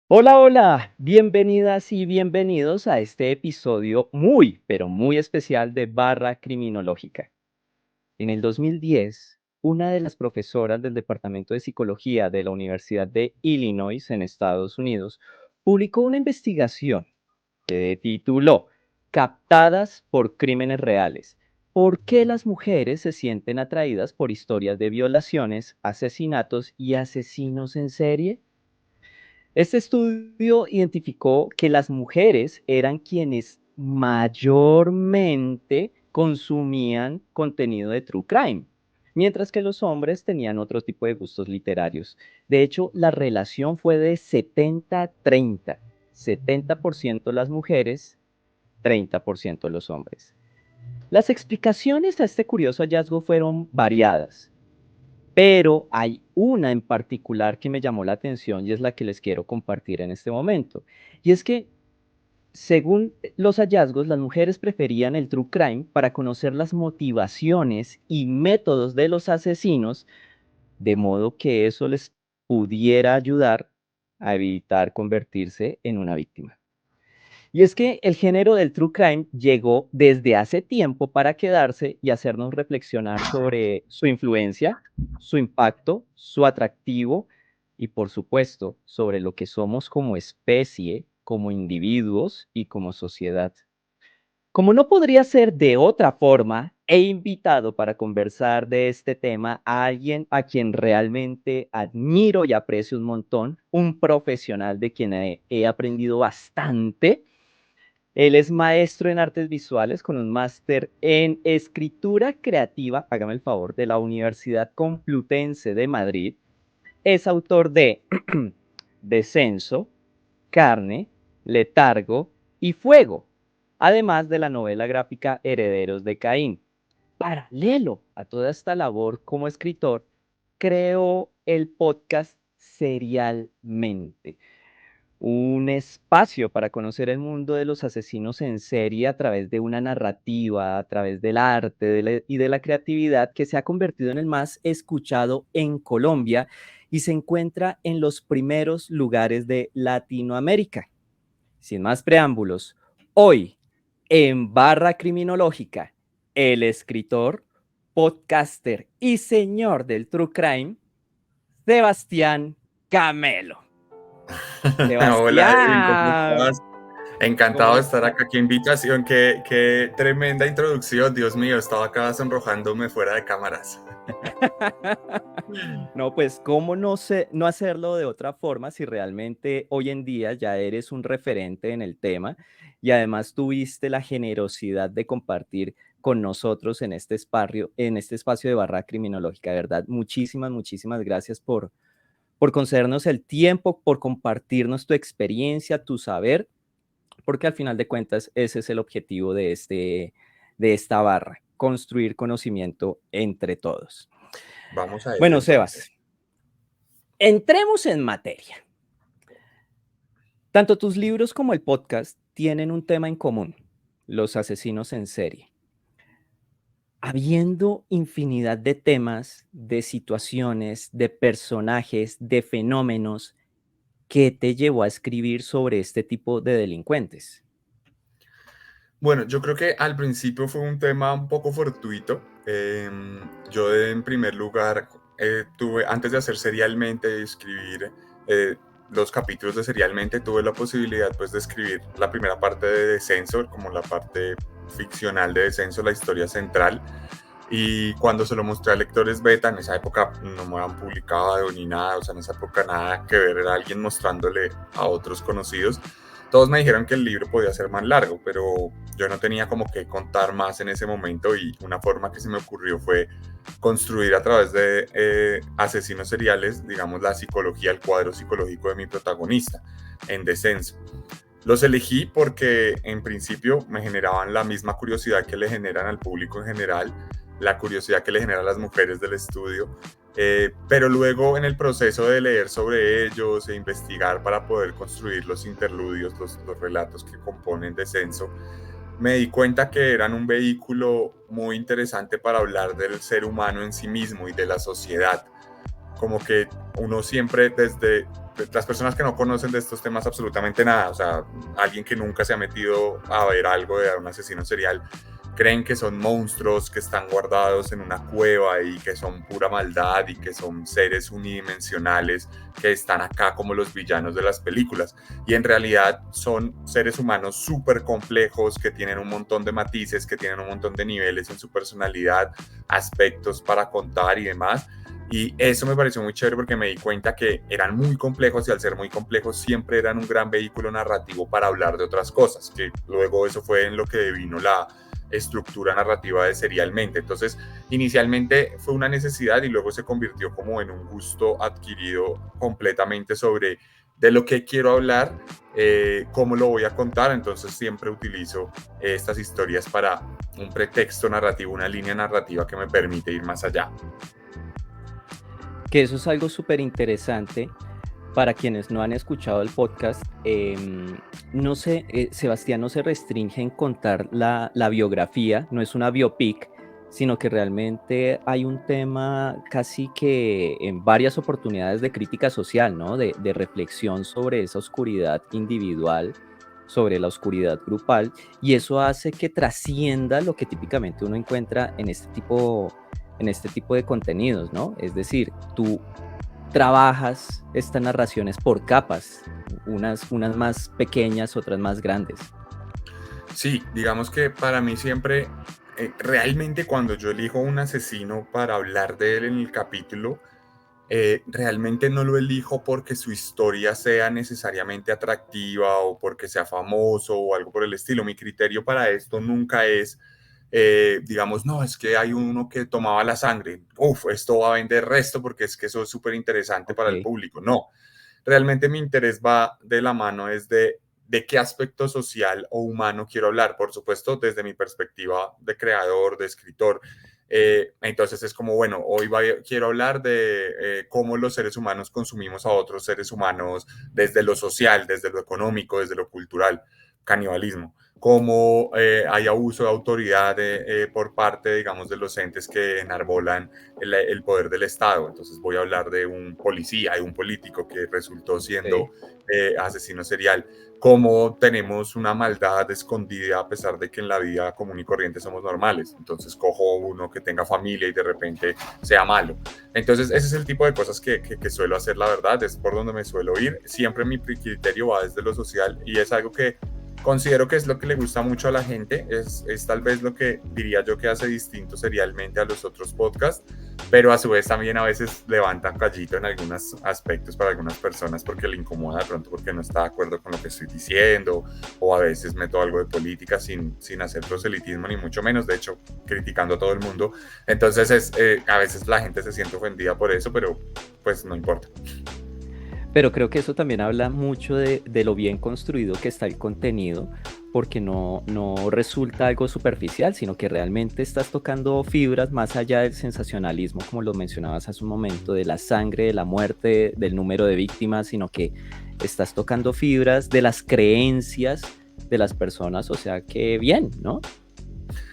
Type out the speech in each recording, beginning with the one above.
Hola, hola, bienvenidas y bienvenidos a este episodio muy, pero muy especial de Barra Criminológica. En el 2010, una de las profesoras del Departamento de Psicología de la Universidad de Illinois en Estados Unidos publicó una investigación que tituló Captadas por crímenes reales. ¿Por qué las mujeres se sienten atraídas por historias de violaciones, asesinatos y asesinos en serie? Este estudio identificó que las mujeres eran quienes mayormente consumían contenido de true crime, mientras que los hombres tenían otro tipo de gustos literarios. De hecho, la relación fue de 70-30, 70% las mujeres, 30% los hombres. Las explicaciones a este curioso hallazgo fueron variadas, pero hay una en particular que me llamó la atención y es la que les quiero compartir en este momento. Y es que, según los hallazgos, las mujeres preferían el true crime para conocer las motivaciones y métodos de los asesinos, de modo que eso les pudiera ayudar a evitar convertirse en una víctima. Y es que el género del true crime llegó desde hace tiempo para quedarse y hacernos reflexionar sobre su influencia, su impacto, su atractivo y, por supuesto, sobre lo que somos como especie, como individuos y como sociedad. Como no podría ser de otra forma, he invitado para conversar de este tema a alguien a quien realmente admiro y aprecio un montón, un profesional de quien he aprendido bastante. Él es maestro en artes visuales con un máster en escritura creativa, hágame el favor, de la Universidad Complutense de Madrid. Es autor de Descenso, Carne, Letargo y Fuego, además de la novela gráfica Herederos de Caín. Paralelo a toda esta labor como escritor, creó el podcast Serialmente, un espacio para conocer el mundo de los asesinos en serie a través de una narrativa, a través del arte y de la creatividad que se ha convertido en el más escuchado en Colombia y se encuentra en los primeros lugares de Latinoamérica. Sin más preámbulos, hoy en Barra Criminológica, el escritor, podcaster y señor del True Crime, Sebastián Camelo. Hola Edwin, ¿cómo Sebastián, estás? Encantado ¿cómo de estar está? acá. Qué invitación, qué tremenda introducción. Dios mío, estaba acá sonrojándome fuera de cámaras. No, pues, ¿cómo no sé, no hacerlo de otra forma si realmente hoy en día ya eres un referente en el tema y además tuviste la generosidad de compartir con nosotros en este espacio de Barra Criminológica, de verdad? Muchísimas, muchísimas gracias por concedernos el tiempo, por compartirnos tu experiencia, tu saber, porque al final de cuentas ese es el objetivo de esta barra, construir conocimiento entre todos. Vamos a ello Bueno, entonces. Sebas, entremos en materia. Tanto tus libros como el podcast tienen un tema en común, los asesinos en serie. Habiendo infinidad de temas, de situaciones, de personajes, de fenómenos, ¿qué te llevó a escribir sobre este tipo de delincuentes? Bueno, yo creo que al principio fue un tema un poco fortuito. Yo en primer lugar tuve, antes de hacer serialmente, escribir eh, los capítulos de serialmente, tuve la posibilidad pues de escribir la primera parte de Descenso, como la parte ficcional de Descenso, la historia central. Y cuando se lo mostré a lectores beta, en esa época no me habían publicado ni nada, o sea, en esa época nada que ver, era alguien mostrándole a otros conocidos. Todos me dijeron que el libro podía ser más largo, pero yo no tenía como que contar más en ese momento y una forma que se me ocurrió fue construir a través de asesinos seriales, digamos, la psicología, el cuadro psicológico de mi protagonista en Descenso. Los elegí porque en principio me generaban la misma curiosidad que le generan al público en general, la curiosidad que le generan a las mujeres del estudio, pero luego en el proceso de leer sobre ellos e investigar para poder construir los interludios, los relatos que componen Descenso, me di cuenta que eran un vehículo muy interesante para hablar del ser humano en sí mismo y de la sociedad. Como que uno siempre desde las personas que no conocen de estos temas absolutamente nada, o sea, alguien que nunca se ha metido a ver algo de un asesino serial, creen que son monstruos que están guardados en una cueva y que son pura maldad y que son seres unidimensionales que están acá como los villanos de las películas. Y en realidad son seres humanos súper complejos que tienen un montón de matices, que tienen un montón de niveles en su personalidad, aspectos para contar y demás. Y eso me pareció muy chévere porque me di cuenta que eran muy complejos y al ser muy complejos siempre eran un gran vehículo narrativo para hablar de otras cosas, que luego eso fue en lo que vino la estructura narrativa de Serialmente. Entonces, inicialmente fue una necesidad y luego se convirtió como en un gusto adquirido completamente sobre de lo que quiero hablar, cómo lo voy a contar. Entonces siempre utilizo estas historias para un pretexto narrativo, una línea narrativa que me permite ir más allá. Que eso es algo súper interesante. Para quienes no han escuchado el podcast, no sé, Sebastián no se restringe en contar la biografía, no es una biopic, sino que realmente hay un tema casi que en varias oportunidades de crítica social, ¿no? De reflexión sobre esa oscuridad individual, sobre la oscuridad grupal, y eso hace que trascienda lo que típicamente uno encuentra en este tipo de contenidos, ¿no? Es decir, tú trabajas estas narraciones por capas, unas más pequeñas, otras más grandes. Sí, digamos que para mí siempre, realmente cuando yo elijo un asesino para hablar de él en el capítulo, realmente no lo elijo porque su historia sea necesariamente atractiva o porque sea famoso o algo por el estilo. Mi criterio para esto nunca es, digamos, no, es que hay uno que tomaba la sangre. Uf, esto va a vender resto porque es que eso es súper interesante para el Ok, público. No, realmente mi interés va de la mano es de qué aspecto social o humano quiero hablar. Por supuesto, desde mi perspectiva de creador, de escritor. Entonces es como, bueno, quiero hablar de cómo los seres humanos consumimos a otros seres humanos desde lo social, desde lo económico, desde lo cultural, canibalismo, cómo hay abuso de autoridad por parte, digamos, de los entes que enarbolan el poder del Estado. Entonces voy a hablar de un policía, de un político que resultó siendo ok. asesino serial, cómo tenemos una maldad escondida a pesar de que en la vida común y corriente somos normales. Entonces cojo uno que tenga familia y de repente sea malo. Entonces ese es el tipo de cosas que suelo hacer, la verdad, es por donde me suelo ir. Siempre mi criterio va desde lo social y es algo que considero que es lo que le gusta mucho a la gente, es tal vez lo que diría yo que hace distinto serialmente a los otros podcasts, pero a su vez también a veces levanta callito en algunos aspectos para algunas personas porque le incomoda de pronto porque no está de acuerdo con lo que estoy diciendo, o a veces meto algo de política sin hacer proselitismo ni mucho menos, de hecho criticando a todo el mundo. Entonces a veces la gente se siente ofendida por eso, pero pues no importa. Pero creo que eso también habla mucho de lo bien construido que está el contenido, porque no resulta algo superficial, sino que realmente estás tocando fibras más allá del sensacionalismo, como lo mencionabas hace un momento, de la sangre, de la muerte, del número de víctimas, sino que estás tocando fibras de las creencias de las personas, o sea que bien, ¿no?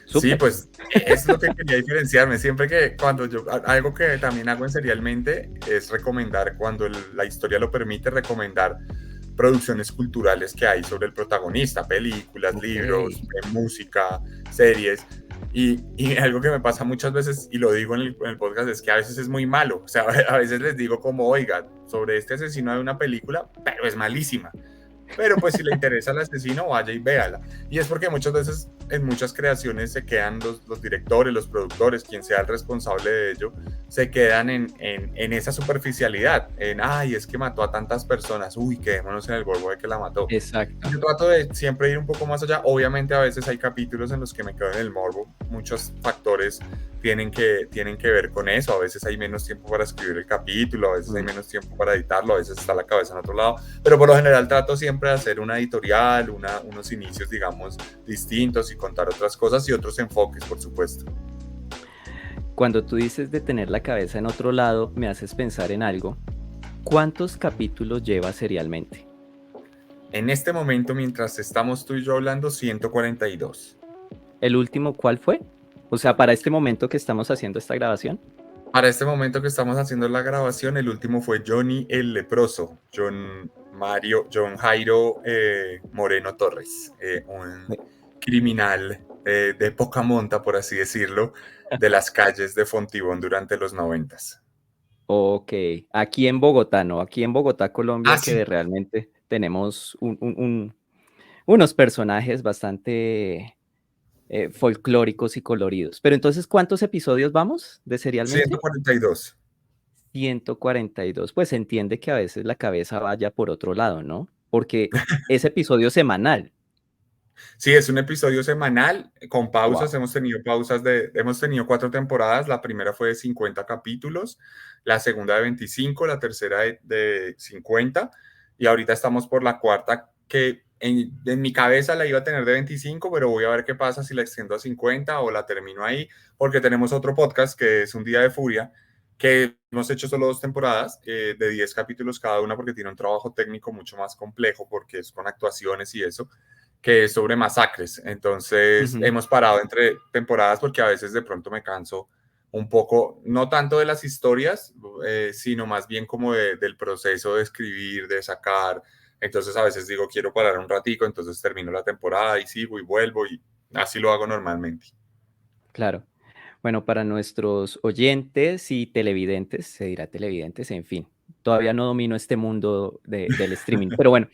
Sí, Súper. pues es lo que quería diferenciarme. Siempre que cuando algo que también hago en Serialmente es recomendar, cuando la historia lo permite, recomendar producciones culturales que hay sobre el protagonista, películas, Ok, libros, música, series. Y algo que me pasa muchas veces, y lo digo en el podcast, es que a veces es muy malo. O sea, a veces les digo como, oiga, sobre este asesino hay una película, pero es malísima. Pero pues si le interesa al asesino, vaya y véala. Y es porque muchas veces en muchas creaciones se quedan los directores, los productores, quien sea el responsable de ello, se quedan en esa superficialidad, en, ay, es que mató a tantas personas, uy, quedémonos en el borbo de que la mató. exacto. Yo trato de siempre ir un poco más allá. Obviamente a veces hay capítulos en los que me quedo en el morbo. Muchos factores tienen que ver con eso. A veces hay menos tiempo para escribir el capítulo, a veces hay Mm. menos tiempo para editarlo, a veces está la cabeza en otro lado. Pero por lo general trato siempre de hacer una editorial, unos inicios, digamos, distintos y contar otras cosas y otros enfoques, por supuesto. Cuando tú dices de tener la cabeza en otro lado, me haces pensar en algo. ¿Cuántos capítulos lleva serialmente? En este momento, mientras estamos tú y yo hablando, 142. ¿El último cuál fue? O sea, para este momento que estamos haciendo esta grabación. Para este momento que estamos haciendo la grabación, el último fue Johnny el Leproso, John Jairo Moreno Torres, un criminal de poca monta, por así decirlo, de las calles de Fontibón durante los 90. Ok, aquí en Bogotá, ¿no? Aquí en Bogotá, Ah, Colombia, sí. que realmente tenemos unos personajes bastante folclóricos y coloridos. Pero entonces, ¿cuántos episodios vamos de ciento Serialmente? cuarenta y dos. 142. Pues se entiende que a veces la cabeza vaya por otro lado, ¿no? Porque es episodio semanal. Sí, es un episodio semanal con pausas. Wow. Hemos tenido 4 temporadas. La primera fue de 50 capítulos, la segunda de 25, la tercera de 50 y ahorita estamos por la cuarta que en mi cabeza la iba a tener de 25, pero voy a ver qué pasa si la extiendo a 50 o la termino ahí, porque tenemos otro podcast que es Un Día de Furia, que hemos hecho solo 2 temporadas de 10 capítulos cada una porque tiene un trabajo técnico mucho más complejo porque es con actuaciones y eso, que es sobre masacres. Entonces Ujú. hemos parado entre temporadas porque a veces de pronto me canso un poco, no tanto de las historias, sino más bien como del proceso de escribir, de sacar. Entonces a veces digo, quiero parar un ratico, entonces termino la temporada y sigo y vuelvo y así lo hago normalmente. Claro. Bueno, para nuestros oyentes y televidentes, se dirá televidentes, en fin, todavía no domino este mundo del streaming, pero bueno,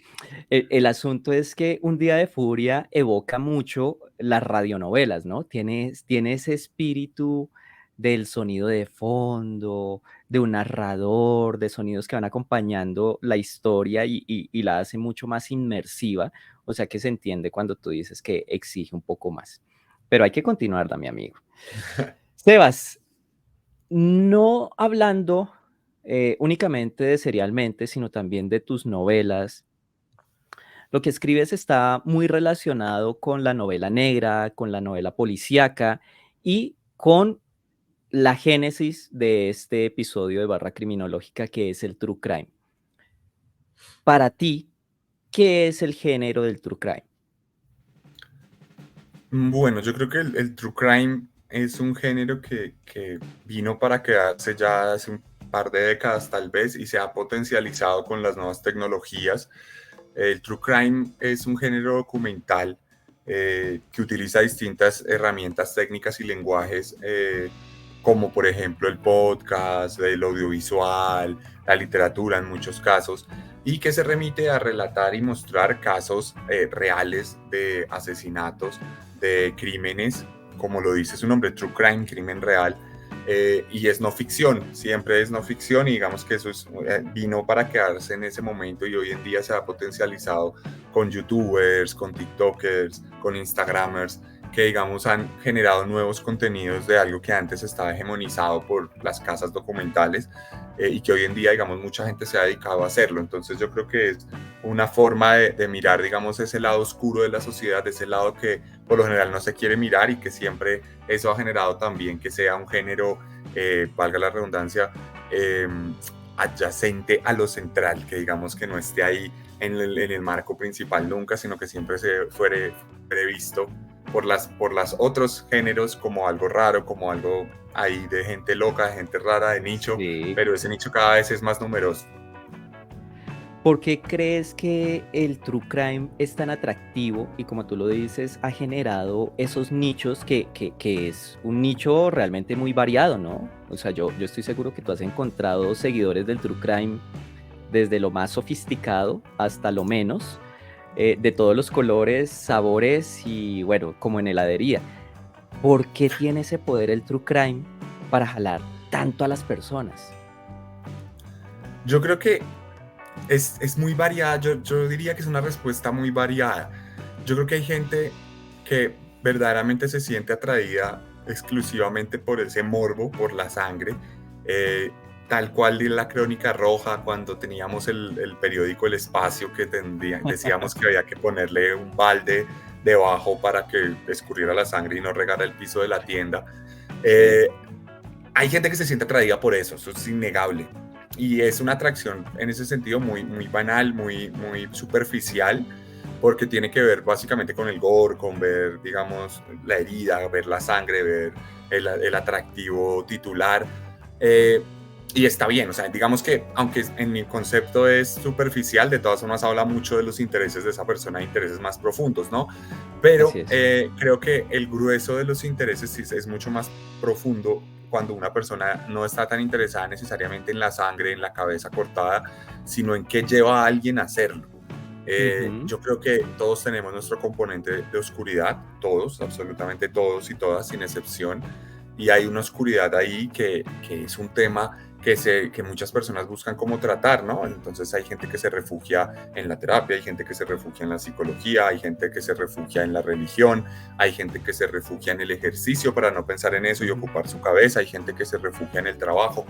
el asunto es que Un Día de Furia evoca mucho las radionovelas, ¿no? Tiene ese espíritu del sonido de fondo, de un narrador, de sonidos que van acompañando la historia y la hace mucho más inmersiva, o sea que se entiende cuando tú dices que exige un poco más. Pero hay que continuarla, mi amigo. Sebas, no hablando únicamente de Serialmente, sino también de tus novelas, lo que escribes está muy relacionado con la novela negra, con la novela policíaca y con la génesis de este episodio de Barra Criminológica que es el True Crime. Para ti, ¿qué es el género del True Crime? Bueno, yo creo que el true crime es un género que vino para quedarse ya hace un par de décadas tal vez y se ha potencializado con las nuevas tecnologías. El true crime es un género documental que utiliza distintas herramientas técnicas y lenguajes, como por ejemplo el podcast, el audiovisual, la literatura en muchos casos, y que se remite a relatar y mostrar casos reales de asesinatos, de crímenes, como lo dice su nombre, true crime, crimen real, y es no ficción, siempre es no ficción y digamos que eso vino para quedarse en ese momento y hoy en día se ha potencializado con youtubers, con tiktokers, con instagramers que digamos han generado nuevos contenidos de algo que antes estaba hegemonizado por las casas documentales y que hoy en día digamos mucha gente se ha dedicado a hacerlo. Entonces yo creo que es una forma de mirar digamos ese lado oscuro de la sociedad, ese lado que por lo general no se quiere mirar y que siempre eso ha generado también que sea un género, valga la redundancia, eh, adyacente a lo central, que digamos que no esté ahí en el marco principal nunca, sino que siempre se fuere visto por las otros géneros como algo raro, como algo ahí de gente loca, de gente rara, de nicho, Sí. pero ese nicho cada vez es más numeroso. ¿Por qué crees que el true crime es tan atractivo y como tú lo dices, ha generado esos nichos que es un nicho realmente muy variado, ¿no? O sea, yo estoy seguro que tú has encontrado seguidores del true crime desde lo más sofisticado hasta lo menos, de todos los colores, sabores y bueno, como en heladería. ¿Por qué tiene ese poder el true crime para jalar tanto a las personas? Yo creo que es muy variada, yo diría que es una respuesta muy variada. Yo creo que hay gente que verdaderamente se siente atraída exclusivamente por ese morbo, por la sangre, eh, tal cual de la Crónica Roja, cuando teníamos el periódico El Espacio, que decíamos que había que ponerle un balde debajo para que escurriera la sangre y no regara el piso de la tienda. Sí. Eh, Hay gente que se siente atraída por eso es innegable. Y es una atracción en ese sentido muy, muy banal, muy, muy superficial, porque tiene que ver básicamente con el gore, con ver, digamos, la herida, ver la sangre, ver el atractivo titular. Eh, y está bien, o sea, digamos que aunque en mi concepto es superficial, de todas formas habla mucho de los intereses de esa persona, intereses más profundos, ¿no? Así Pero es. creo que el grueso de los intereses sí es mucho más profundo cuando una persona no está tan interesada necesariamente en la sangre, en la cabeza cortada, sino en qué lleva a alguien a hacerlo. Ujú. Yo creo que todos tenemos nuestro componente de oscuridad, todos, absolutamente todos y todas, sin excepción, y hay una oscuridad ahí que es un tema que muchas personas buscan cómo tratar, ¿no? Entonces hay gente que se refugia en la terapia, hay gente que se refugia en la psicología, hay gente que se refugia en la religión, hay gente que se refugia en el ejercicio para no pensar en eso y Ujú. ocupar su cabeza, hay gente que se refugia en el trabajo.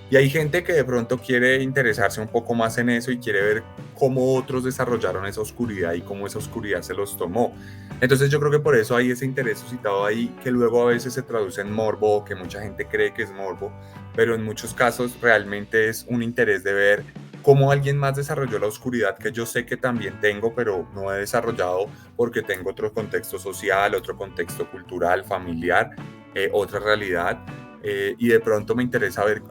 Y hay gente que de pronto quiere interesarse un poco más en eso y quiere ver cómo otros desarrollaron esa oscuridad y cómo esa oscuridad se los tomó. Entonces yo creo que por eso hay ese interés suscitado ahí que luego a veces se traduce en morbo, que mucha gente cree que es morbo, pero en muchos casos realmente es un interés de ver cómo alguien más desarrolló la oscuridad que yo sé que también tengo, pero no he desarrollado porque tengo otro contexto social, otro contexto cultural, familiar, otra realidad, y de pronto me interesa ver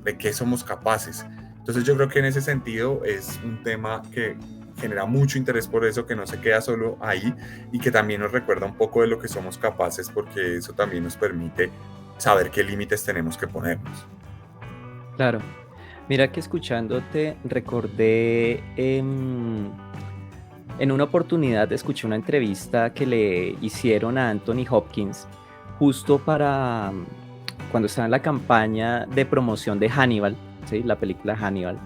de qué somos capaces. Entonces yo creo que en ese sentido es un tema que genera mucho interés por eso, que no se queda solo ahí y que también nos recuerda un poco de lo que somos capaces, porque eso también nos permite saber qué límites tenemos que ponernos. Claro. Mira que escuchándote recordé, en una oportunidad escuché una entrevista que le hicieron a Anthony Hopkins justo para cuando estaba en la campaña de promoción de Hannibal, ¿sí? La película Hannibal.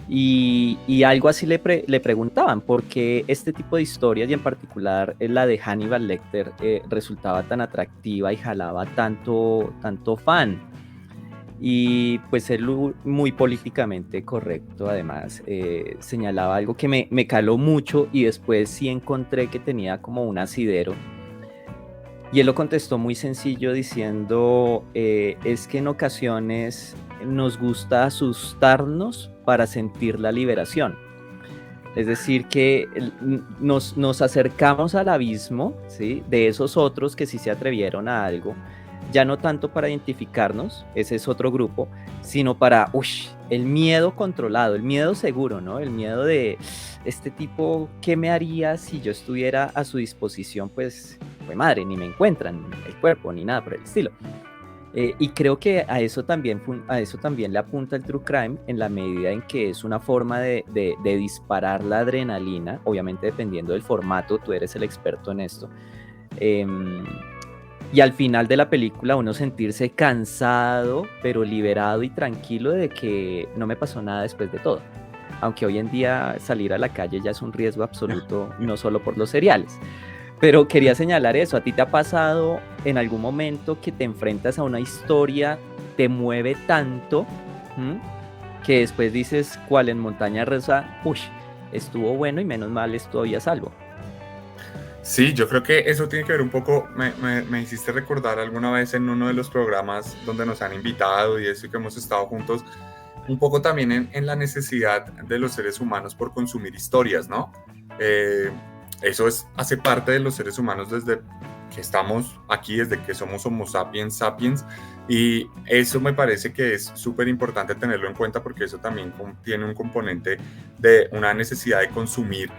Y algo así le preguntaban por qué este tipo de historias y en particular la de Hannibal Lecter resultaba tan atractiva y jalaba tanto fan. Y pues él muy políticamente correcto, además, señalaba algo que me caló mucho y después sí encontré que tenía como un asidero. Y él lo contestó muy sencillo diciendo, es que en ocasiones nos gusta asustarnos para sentir la liberación. Es decir, que nos acercamos al abismo, ¿sí? De esos otros que sí se atrevieron a algo, ya no tanto para identificarnos, ese es otro grupo, sino para, el miedo controlado, el miedo seguro, ¿no? El miedo de este tipo, ¿qué me haría si yo estuviera a su disposición? Pues madre, ni me encuentran el cuerpo, ni nada por el estilo. Y creo que a eso también le apunta el True Crime en la medida en que es una forma de disparar la adrenalina, obviamente dependiendo del formato, tú eres el experto en esto. Em, y al final de la película uno sentirse cansado, pero liberado y tranquilo de que no me pasó nada después de todo. Aunque hoy en día salir a la calle ya es un riesgo absoluto, no solo por los cereales. Pero quería señalar eso, ¿a ti te ha pasado en algún momento que te enfrentas a una historia, te mueve tanto, ¿m? Que después dices, cual en Montaña Rusa, estuvo bueno y menos mal estoy a salvo? Sí, yo creo que eso tiene que ver un poco, me hiciste recordar alguna vez en uno de los programas donde nos han invitado y eso y que hemos estado juntos, un poco también en la necesidad de los seres humanos por consumir historias, ¿no? Eh, Eso hace parte de los seres humanos desde que estamos aquí, desde que somos Homo sapiens sapiens, y eso me parece que es súper importante tenerlo en cuenta porque eso también tiene un componente de una necesidad de consumir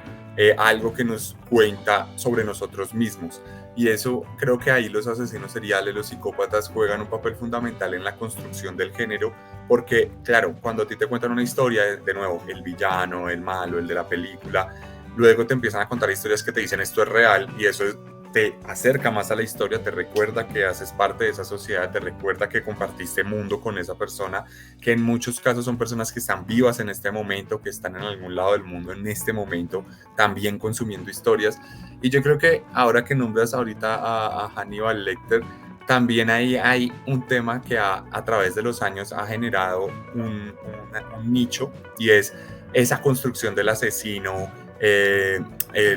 algo que nos cuenta sobre nosotros mismos. Y eso creo que ahí los asesinos seriales, los psicópatas juegan un papel fundamental en la construcción del género, porque claro, cuando a ti te cuentan una historia, de nuevo, el villano, el malo, el de la película, luego te empiezan a contar historias que te dicen esto es real y te acerca más a la historia, te recuerda que haces parte de esa sociedad, te recuerda que compartiste mundo con esa persona, que en muchos casos son personas que están vivas en este momento, que están en algún lado del mundo en este momento, también consumiendo historias. Y yo creo que ahora que nombras ahorita a Hannibal Lecter, también ahí hay un tema que a través de los años ha generado un nicho y es esa construcción del asesino,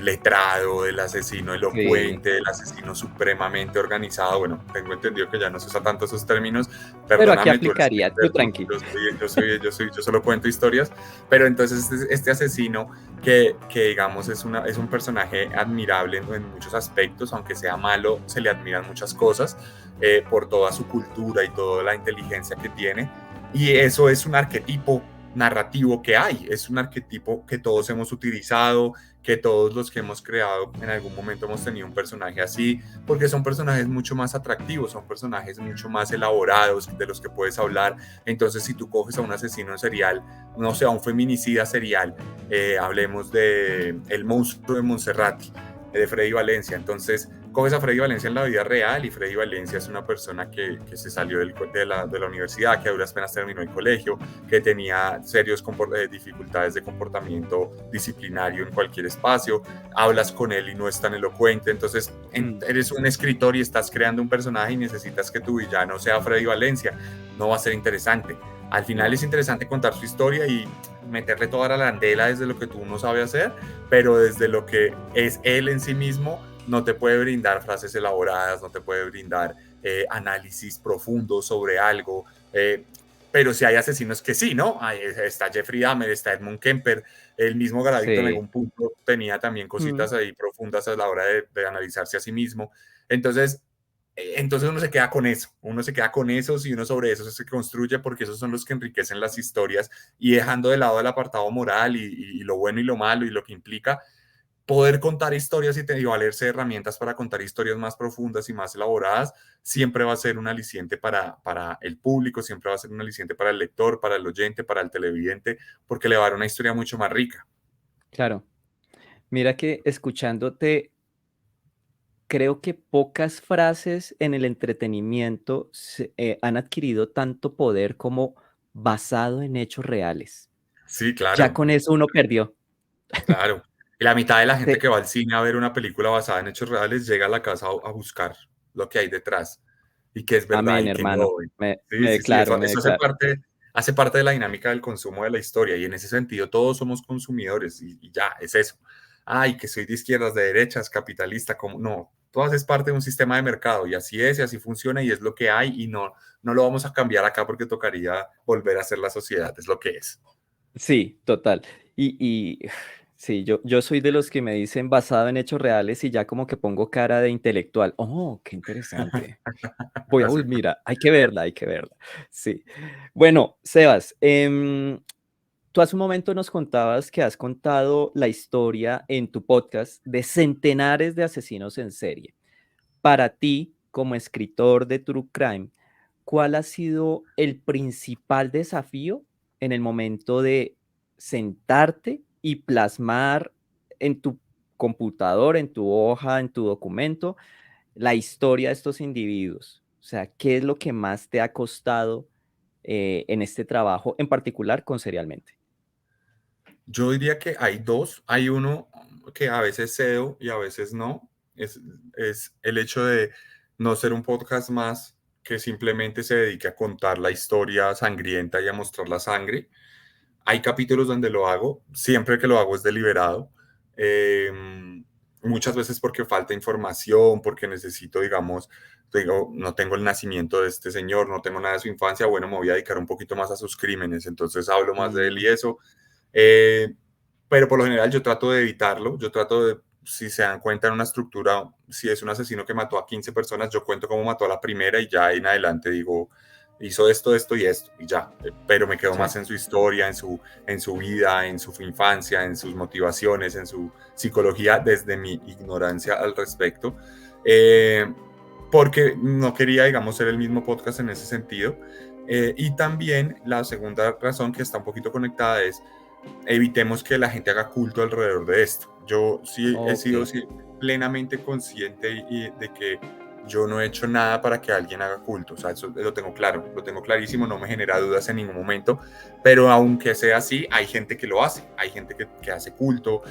letrado, del asesino Sí. elocuente, del asesino supremamente organizado. Bueno, tengo entendido que ya no se usa tanto esos términos. Pero aquí Perdóname, tú eres un aplicaría, tú experto, tranqui. yo solo cuento historias, pero entonces este asesino que digamos es un personaje admirable en muchos aspectos, aunque sea malo, se le admiran muchas cosas por toda su cultura y toda la inteligencia que tiene. Y eso es un arquetipo narrativo que hay, es un arquetipo que todos hemos utilizado, que todos los que hemos creado en algún momento hemos tenido un personaje así, porque son personajes mucho más atractivos, son personajes mucho más elaborados de los que puedes hablar. Entonces, si tú coges a un asesino serial, no sé, a un feminicida serial, hablemos de El monstruo de Monserrate, de Freddy Valencia. Entonces, coges a Freddy Valencia en la vida real y Freddy Valencia es una persona que se salió de la universidad, que a duras penas terminó el colegio, que tenía serios dificultades de comportamiento disciplinario en cualquier espacio. Hablas con él y no es tan elocuente. Entonces, Mm, eres un escritor y estás creando un personaje y necesitas que tu villano sea Freddy Valencia. No va a ser interesante. Al final es no, interesante contar su historia y meterle toda la arandela desde lo que tú no sabes hacer, pero desde lo que es él en sí mismo, no te puede brindar frases elaboradas, no te puede brindar análisis profundo sobre algo. Pero si hay asesinos que sí, ¿no? Está Jeffrey Dahmer, está Edmund Kemper, el mismo Garavito en sí. algún punto tenía también Mm, cositas ahí profundas a la hora de analizarse a sí mismo. Entonces uno se queda con eso, uno se queda con esos y uno sobre eso se construye porque esos son los que enriquecen las historias y dejando de lado el apartado moral y lo bueno y lo malo y lo que implica poder contar historias y valerse de herramientas para contar historias más profundas y más elaboradas, siempre va a ser un aliciente para el público, siempre va a ser un aliciente para el lector, para el oyente, para el televidente, porque le va a dar una historia mucho más rica. claro. Mira que escuchándote, creo que pocas frases en el entretenimiento han adquirido tanto poder como basado en hechos reales. Sí, Ya claro, con eso uno perdió. claro. Y la mitad de la gente Te que va al cine a ver una película basada en hechos reales llega a la casa a buscar lo que hay detrás y qué es verdad amén, y qué no. hermano. Sí, sí, sí, Me eso declaro. hace parte de la dinámica del consumo de la historia y en ese sentido todos somos consumidores y ya, es eso. Ay, que soy de izquierdas, de derechas, capitalista, como no, todo haces parte de un sistema de mercado y así es y así funciona y es lo que hay y no lo vamos a cambiar acá porque tocaría volver a ser la sociedad, es lo que es. Sí, total. Y sí, yo soy de los que me dicen basado en hechos reales y ya como que pongo cara de intelectual. Oh, qué interesante. Voy a Así. mira, hay que verla, hay que verla. Sí. Bueno, Sebas, tú hace un momento nos contabas que has contado la historia en tu podcast de centenares de asesinos en serie. Para ti, como escritor de True Crime, ¿cuál ha sido el principal desafío en el momento de sentarte y plasmar en tu computador, en tu hoja, en tu documento, la historia de estos individuos? O sea, ¿qué es lo que más te ha costado en este trabajo, en particular con Serialmente? Yo diría que hay dos. Hay uno que a veces cedo y a veces no. Es el hecho de no ser un podcast más que simplemente se dedique a contar la historia sangrienta y a mostrar la sangre. Hay capítulos donde lo hago, siempre que lo hago es deliberado. Eh, Muchas veces porque falta información, porque necesito, digamos, no tengo el nacimiento de este señor, no tengo nada de su infancia, bueno, me voy a dedicar un poquito más a sus crímenes, entonces hablo más de él y Mm, eso. Eh, pero por lo general yo trato de evitarlo, yo trato de, si se dan cuenta en una estructura, si es un asesino que mató a 15 personas, yo cuento cómo mató a la primera y ya en adelante digo, hizo esto, esto y esto, y ya. Pero me quedo sí, más en su historia, en su vida, en su infancia, en sus motivaciones, en su psicología, desde mi ignorancia al respecto. Eh, Porque no quería, digamos, ser el mismo podcast en ese sentido. Y también la segunda razón que está un poquito conectada es evitemos que la gente haga culto alrededor de esto. Yo sí he ok, sido sí, plenamente consciente de que yo no he hecho nada para que alguien haga culto, o sea, eso lo tengo claro, lo tengo clarísimo, no me genera dudas en ningún momento, pero aunque sea así, hay gente que lo hace, hay gente que hace culto,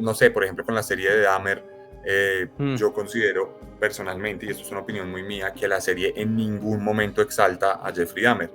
no sé, por ejemplo, con la serie de Dahmer, mm, yo considero personalmente, y esto es una opinión muy mía, que la serie en ningún momento exalta a Jeffrey Dahmer.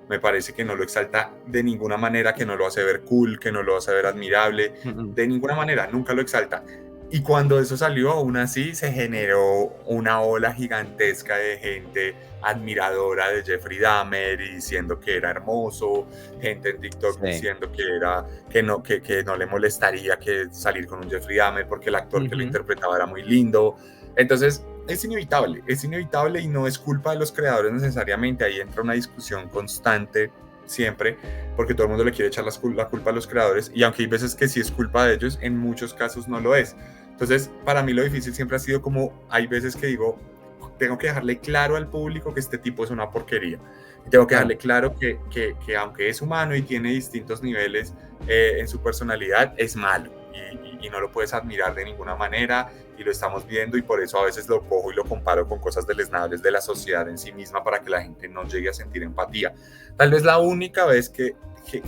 me parece que no lo exalta de ninguna manera, que no lo hace ver cool, que no lo hace ver admirable, Mm, de ninguna manera, nunca lo exalta. Y cuando eso salió, aún así se generó una ola gigantesca de gente admiradora de Jeffrey Dahmer y diciendo que era hermoso, gente en TikTok sí. diciendo que no le molestaría que salir con un Jeffrey Dahmer porque el actor que lo Ujú. interpretaba era muy lindo. Entonces, es inevitable y no es culpa de los creadores necesariamente, ahí entra una discusión constante siempre, porque todo el mundo le quiere echar la culpa a los creadores, y aunque hay veces que sí es culpa de ellos, en muchos casos no lo es. Entonces, para mí lo difícil siempre ha sido como, hay veces que digo, tengo que dejarle claro al público que este tipo es una porquería. Y tengo que Claro. dejarle claro que aunque es humano y tiene distintos niveles en su personalidad, es malo y no lo puedes admirar de ninguna manera y lo estamos viendo y por eso a veces lo cojo y lo comparo con cosas deleznables de la sociedad en sí misma para que la gente no llegue a sentir empatía. Tal vez la única vez que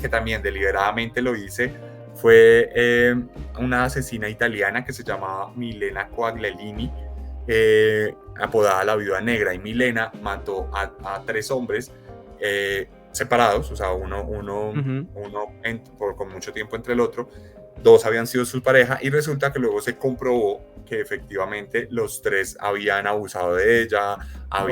también deliberadamente lo hice fue una asesina italiana que se llamaba Milena Coagliolini, apodada la Viuda Negra, y Milena mató a 3 hombres separados, o sea, Ujú. con mucho tiempo entre el otro, 2 habían sido su pareja y resulta que luego se comprobó que efectivamente los 3 habían abusado de ella, Ok.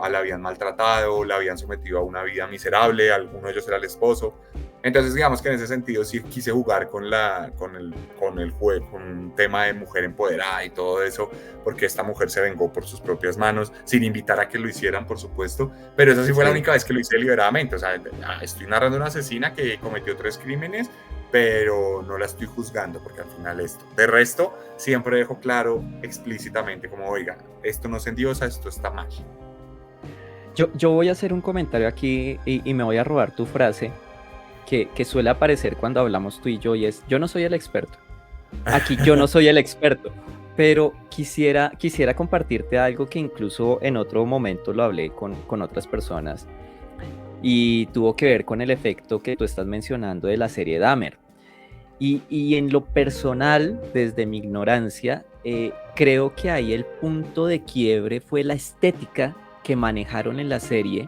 la habían maltratado, la habían sometido a una vida miserable, alguno de ellos era el esposo. Entonces, digamos que en ese sentido sí quise jugar con el juego, con un tema de mujer empoderada y todo eso, porque esta mujer se vengó por sus propias manos, sin invitar a que lo hicieran, por supuesto, pero esa sí fue la Sí. única vez que lo hice deliberadamente. O sea, estoy narrando una asesina que cometió 3 crímenes, pero no la estoy juzgando, porque al final esto. De resto, siempre dejo claro explícitamente como, oiga, esto no se endiosa, esto está mal. Yo voy a hacer un comentario aquí y me voy a robar tu frase que suele aparecer cuando hablamos tú y yo, y es, yo no soy el experto. Aquí yo no soy el experto, pero quisiera compartirte algo que incluso en otro momento lo hablé con otras personas y tuvo que ver con el efecto que tú estás mencionando de la serie Dahmer. Y en lo personal, desde mi ignorancia, creo que ahí el punto de quiebre fue la estética que manejaron en la serie,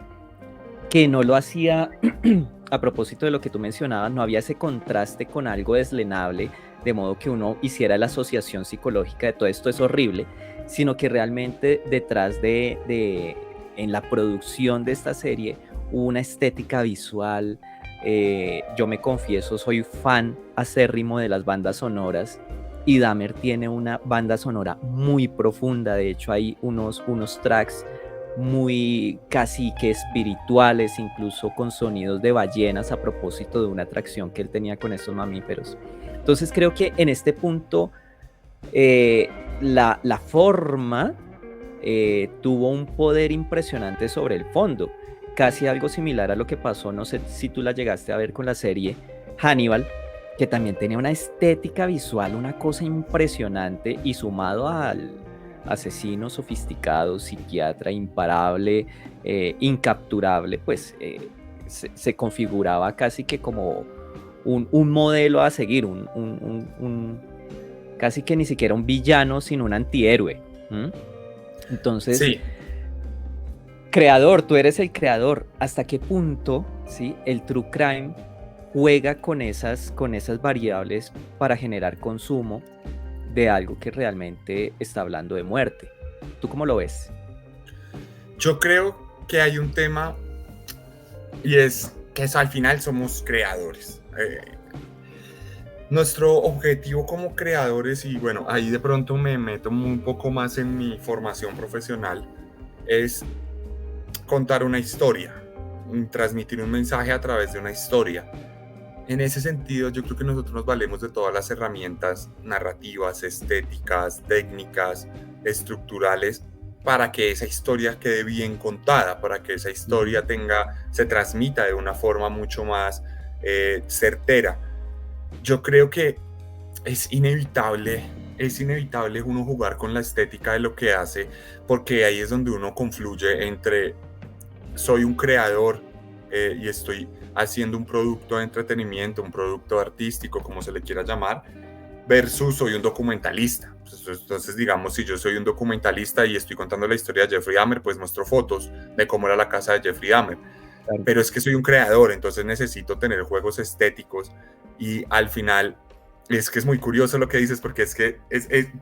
que no lo hacía, a propósito de lo que tú mencionabas, no había ese contraste con algo deslenable, de modo que uno hiciera la asociación psicológica de todo esto es horrible, sino que realmente detrás en la producción de esta serie, hubo una estética visual. Yo me confieso, soy fan acérrimo de las bandas sonoras. Y Dahmer tiene una banda sonora muy profunda. De hecho, hay unos tracks muy casi que espirituales, incluso con sonidos de ballenas a propósito de una atracción que él tenía con estos mamíferos. Entonces creo que en este punto la forma tuvo un poder impresionante sobre el fondo, casi algo similar a lo que pasó, no sé si tú la llegaste a ver con la serie Hannibal, que también tenía una estética visual, una cosa impresionante, y sumado al asesino sofisticado, psiquiatra imparable, incapturable, pues se configuraba casi que como un modelo a seguir, casi que ni siquiera un villano, sino un antihéroe. ¿Mm? Entonces, Sí, creador, tú eres el creador. ¿Hasta qué punto, sí, el true crime juega con esas variables para generar consumo de algo que realmente está hablando de muerte? ¿Tú cómo lo ves? yo creo que hay un tema y es que al final somos creadores. Nuestro objetivo como creadores, y bueno, ahí de pronto me meto un poco más en mi formación profesional, es contar una historia, transmitir un mensaje a través de una historia. En ese sentido, yo creo que nosotros nos valemos de todas las herramientas narrativas, estéticas, técnicas, estructurales, para que esa historia quede bien contada, para que esa Ujú. historia se transmita de una forma mucho más certera. Yo creo que es inevitable uno jugar con la estética de lo que hace, porque ahí es donde uno confluye entre soy un creador y estoy haciendo un producto de entretenimiento, un producto artístico, como se le quiera llamar, versus soy un documentalista. Entonces, digamos, si yo soy un documentalista y estoy contando la historia de Jeffrey Dahmer, pues muestro fotos de cómo era la casa de Jeffrey Dahmer. Claro. pero es que soy un creador, entonces necesito tener juegos estéticos y al final es que es muy curioso lo que dices porque es que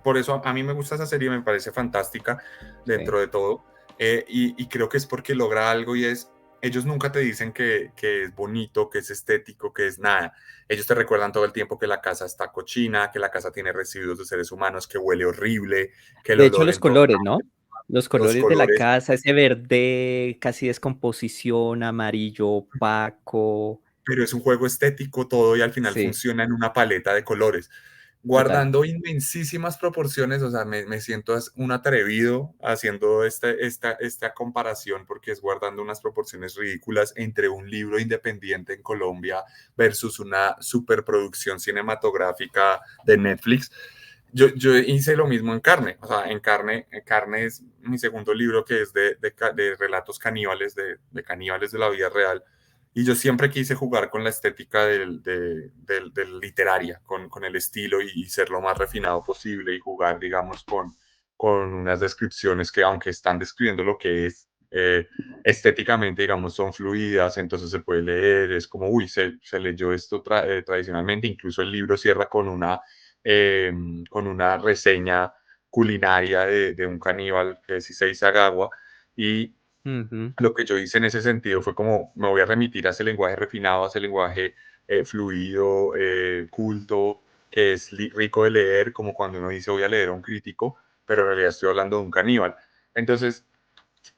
por eso a mí me gusta esa serie, me parece fantástica Sí. dentro de todo y creo que es porque logra algo y es, ellos nunca te dicen que es bonito, que es estético, que es nada. Ellos te recuerdan todo el tiempo que la casa está cochina, que la casa tiene residuos de seres humanos, que huele horrible, que el De hecho, olor los en todo colores, ¿no? Los los colores de la colores. casa, ese verde, casi descomposición, amarillo opaco. Pero es un juego estético todo y al final Sí, funciona en una paleta de colores, total. guardando inmensísimas proporciones, o sea, me siento un atrevido haciendo esta comparación porque es guardando unas proporciones ridículas entre un libro independiente en Colombia versus una superproducción cinematográfica de Netflix. Yo hice lo mismo en Carne, o sea, en Carne es mi segundo libro que es de relatos caníbales, de caníbales de la vida real, y yo siempre quise jugar con la estética del literaria, con el estilo y ser lo más refinado posible y jugar, digamos, con unas descripciones que aunque están describiendo lo que es, estéticamente, digamos, son fluidas, entonces se puede leer, es como, uy, se leyó esto tradicionalmente, incluso el libro cierra eh, con una reseña culinaria de un caníbal que es Issei Sagawa, y Ujú, lo que yo hice en ese sentido fue como me voy a remitir a ese lenguaje refinado, a ese lenguaje fluido, culto, que es rico de leer, como cuando uno dice voy a leer a un crítico, pero en realidad estoy hablando de un caníbal. Entonces,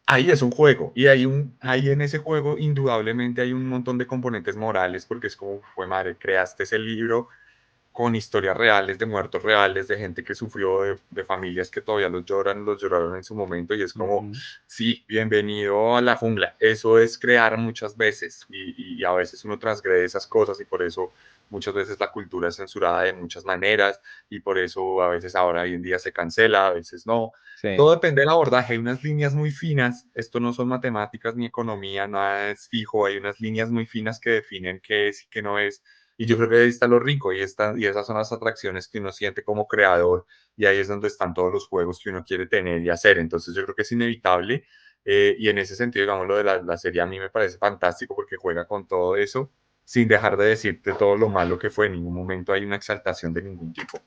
ahí es un juego, y ahí en ese juego indudablemente hay un montón de componentes morales, porque es como, fue madre, creaste ese libro con historias reales, de muertos reales, de gente que sufrió, de familias que todavía los lloraron en su momento, y es como, ujú. sí, bienvenido a la jungla. Eso es crear muchas veces, y a veces uno transgrede esas cosas, y por eso muchas veces la cultura es censurada de muchas maneras, y por eso a veces ahora hoy en día se cancela, a veces no. Sí. Todo depende del abordaje, hay unas líneas muy finas, esto no son matemáticas ni economía, nada es fijo, hay unas líneas muy finas que definen qué es y qué no es, y yo creo que ahí está lo rico y esas son las atracciones que uno siente como creador y ahí es donde están todos los juegos que uno quiere tener y hacer. Entonces yo creo que es inevitable y en ese sentido, digamos, lo de la serie a mí me parece fantástico porque juega con todo eso sin dejar de decirte todo lo malo que fue. En ningún momento hay una exaltación de ningún tipo.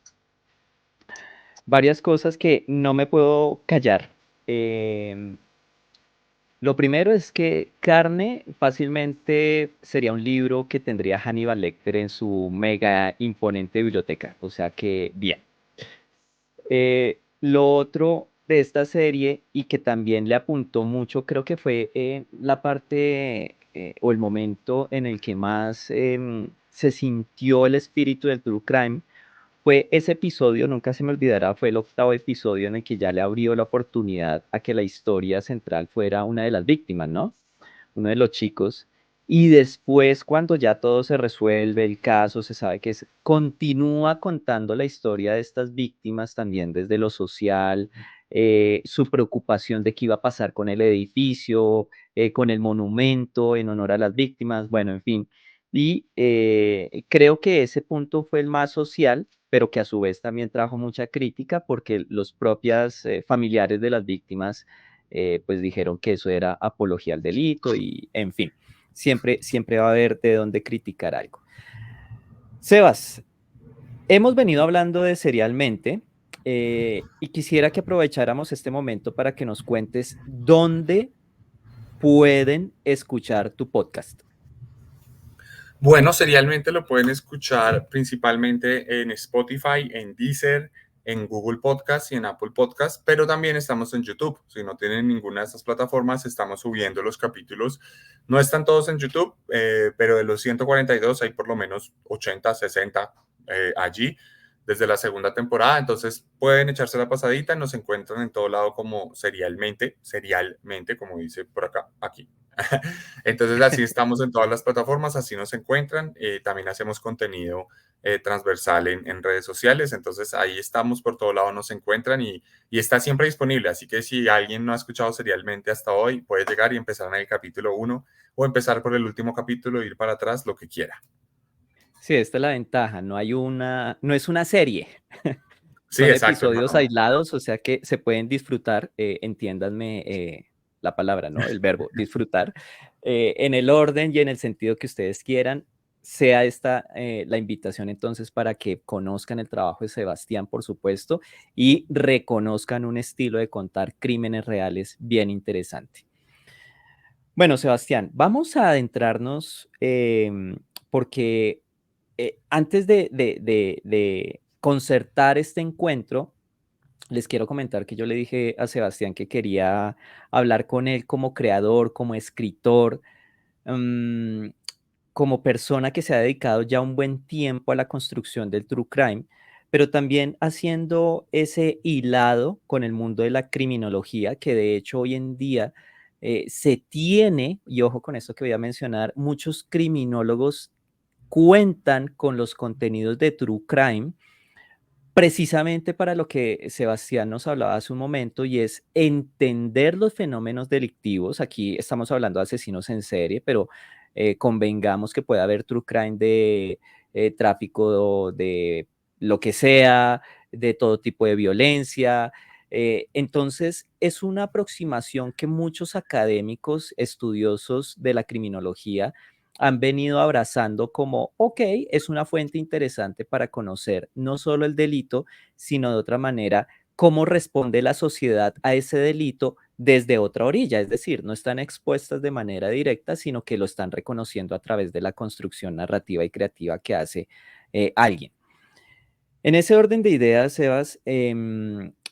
Varias cosas que no me puedo callar. Em, lo primero es que Carne fácilmente sería un libro que tendría Hannibal Lecter en su mega imponente biblioteca. O sea que bien. Lo otro de esta serie y que también le apuntó mucho, creo que fue la parte o el momento en el que más se sintió el espíritu del True Crime, fue ese episodio, nunca se me olvidará, fue el octavo episodio en el que ya le abrió la oportunidad a que la historia central fuera una de las víctimas, ¿no? Uno de los chicos, y después cuando ya todo se resuelve, el caso, se sabe que continúa contando la historia de estas víctimas también desde lo social, su preocupación de qué iba a pasar con el edificio, con el monumento en honor a las víctimas, bueno, en fin. Y creo que ese punto fue el más social, pero que a su vez también trajo mucha crítica porque los propios familiares de las víctimas pues dijeron que eso era apología al delito y, en fin, siempre va a haber de dónde criticar algo. Sebas, hemos venido hablando de Serialmente y quisiera que aprovecháramos este momento para que nos cuentes dónde pueden escuchar tu podcast. Bueno, serialmente lo pueden escuchar principalmente en Spotify, en Deezer, en Google Podcast y en Apple Podcast, pero también estamos en YouTube. Si no tienen ninguna de estas plataformas, estamos subiendo los capítulos. No están todos en YouTube, pero de los 142 hay por lo menos 80, 60 allí desde la segunda temporada. Entonces pueden echarse la pasadita. Nos encuentran en todo lado como serialmente, como dice por acá, aquí. Entonces así estamos en todas las plataformas, así nos encuentran. También hacemos contenido transversal en redes sociales, entonces ahí estamos por todo lado, nos encuentran y está siempre disponible. Así que si alguien no ha escuchado serialmente hasta hoy, puede llegar y empezar en el capítulo uno o empezar por el último capítulo, ir para atrás, lo que quiera. Sí, esta es la ventaja, no es una serie, Sí, son exacto. No, episodios aislados, o sea que se pueden disfrutar, entiéndanme la palabra, ¿no? El verbo, disfrutar. en el orden y en el sentido que ustedes quieran, sea esta la invitación entonces para que conozcan el trabajo de Sebastián, por supuesto, y reconozcan un estilo de contar crímenes reales bien interesante. Bueno, Sebastián, vamos a adentrarnos porque antes de concertar este encuentro, les quiero comentar que yo le dije a Sebastián que quería hablar con él como creador, como escritor, mm, como persona que se ha dedicado ya un buen tiempo a la construcción del true crime, pero también haciendo ese hilado con el mundo de la criminología, que de hecho hoy en día se tiene, y ojo con esto que voy a mencionar, muchos criminólogos cuentan con los contenidos de true crime precisamente para lo que Sebastián nos hablaba hace un momento, y es entender los fenómenos delictivos. Aquí estamos hablando de asesinos en serie, pero convengamos que puede haber true crime de tráfico de lo que sea, de todo tipo de violencia. Entonces, es una aproximación que muchos académicos estudiosos de la criminología han venido abrazando como, ok, es una fuente interesante para conocer no solo el delito, sino de otra manera cómo responde la sociedad a ese delito desde otra orilla, es decir, no están expuestas de manera directa, sino que lo están reconociendo a través de la construcción narrativa y creativa que hace alguien. En ese orden de ideas, Sebas,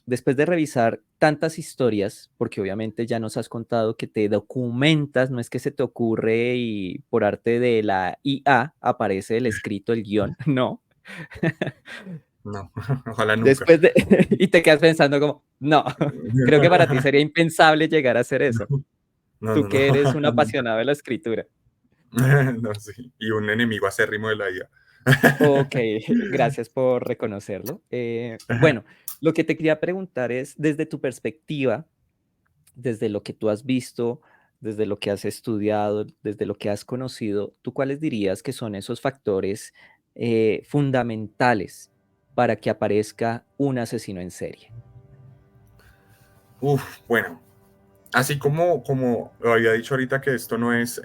después de revisar tantas historias, porque obviamente ya nos has contado que te documentas, no es que se te ocurre y por arte de la IA aparece el escrito, el guión, no. No, ojalá nunca. Después de, y te quedas pensando como, no, creo que para ti sería impensable llegar a hacer eso. No, Tú no, no. que eres un apasionado de la escritura. No, sí. Y un enemigo acérrimo de la IA. Ok, gracias por reconocerlo. Bueno, lo que te quería preguntar es, desde tu perspectiva, desde lo que tú has visto, desde lo que has estudiado, desde lo que has conocido, ¿tú cuáles dirías que son esos factores fundamentales para que aparezca un asesino en serie? Uf, bueno, así como lo había dicho ahorita que esto no es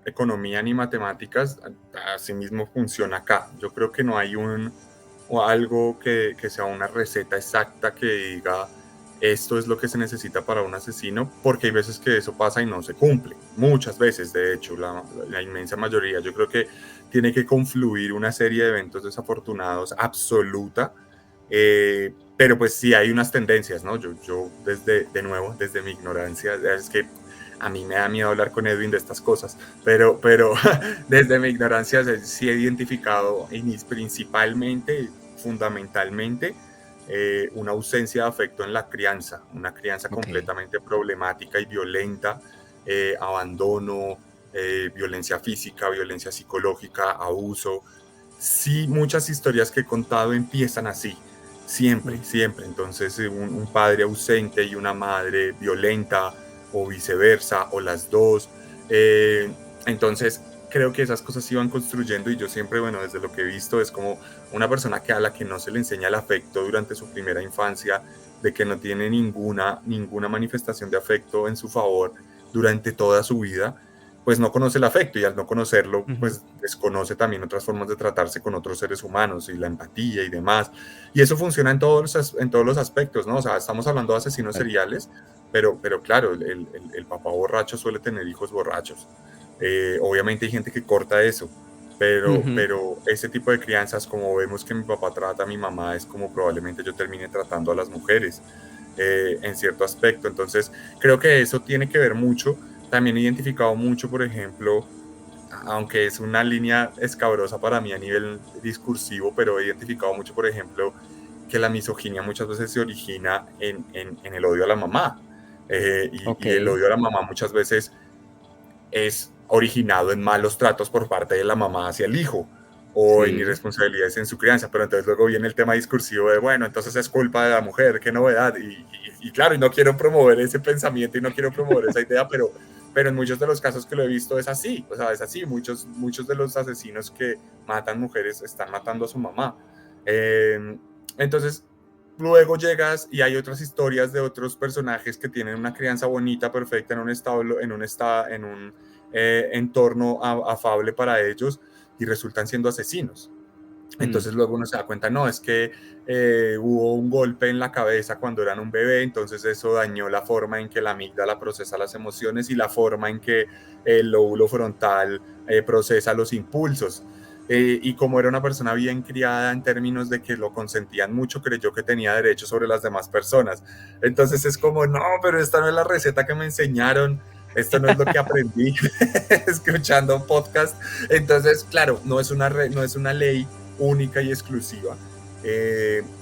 economía ni matemáticas, así mismo funciona acá. Yo creo que no hay o algo que sea una receta exacta que diga esto es lo que se necesita para un asesino, porque hay veces que eso pasa y no se cumple. Muchas veces, de hecho, la inmensa mayoría. Yo creo que tiene que confluir una serie de eventos desafortunados absoluta, pero pues sí hay unas tendencias, ¿no? Yo de nuevo, desde mi ignorancia, es que a mí me da miedo hablar con Edwin de estas cosas, pero desde mi ignorancia sí he identificado principalmente, fundamentalmente, una ausencia de afecto en la crianza, una crianza Ok. completamente problemática y violenta, abandono, violencia física, violencia psicológica, abuso. Sí, muchas historias que he contado empiezan así, siempre, Mm. siempre. Entonces, un padre ausente y una madre violenta, o viceversa, o las dos. Eh, entonces, creo que esas cosas se iban construyendo y yo siempre, bueno, desde lo que he visto, es como una persona que a la que no se le enseña el afecto durante su primera infancia, de que no tiene ninguna manifestación de afecto en su favor durante toda su vida, pues no conoce el afecto, y al no conocerlo, Ujú. pues desconoce también otras formas de tratarse con otros seres humanos y la empatía y demás. Y eso funciona en todos los aspectos, ¿no? O sea, estamos hablando de asesinos Vale. seriales, pero claro, el papá borracho suele tener hijos borrachos. Obviamente hay gente que corta eso, Ujú. pero ese tipo de crianzas, como vemos que mi papá trata a mi mamá, es como probablemente yo termine tratando a las mujeres en cierto aspecto. Entonces, creo que eso tiene que ver mucho. También he identificado mucho, por ejemplo, aunque es una línea escabrosa para mí a nivel discursivo, pero he identificado mucho, por ejemplo, que la misoginia muchas veces se origina en el odio a la mamá. Ok. Y el odio a la mamá muchas veces es originado en malos tratos por parte de la mamá hacia el hijo, o en Sí. irresponsabilidades en su crianza. Pero entonces luego viene el tema discursivo de, bueno, entonces es culpa de la mujer, qué novedad. Y claro, y no quiero promover ese pensamiento y no quiero promover esa idea, pero en muchos de los casos que lo he visto es así, o sea, es así. Muchos de los asesinos que matan mujeres están matando a su mamá. Entonces, luego llegas y hay otras historias de otros personajes que tienen una crianza bonita, perfecta, en un establo, en un entorno afable para ellos y resultan siendo asesinos. Mm, Entonces luego uno se da cuenta, no, es que hubo un golpe en la cabeza cuando eran un bebé, entonces eso dañó la forma en que la amígdala procesa las emociones y la forma en que el lóbulo frontal procesa los impulsos. Y como era una persona bien criada en términos de que lo consentían mucho, creyó que tenía derecho sobre las demás personas. Entonces es como, no, pero esta no es la receta que me enseñaron, esto no es lo que aprendí escuchando podcast. Entonces, claro, no es una ley única y exclusiva.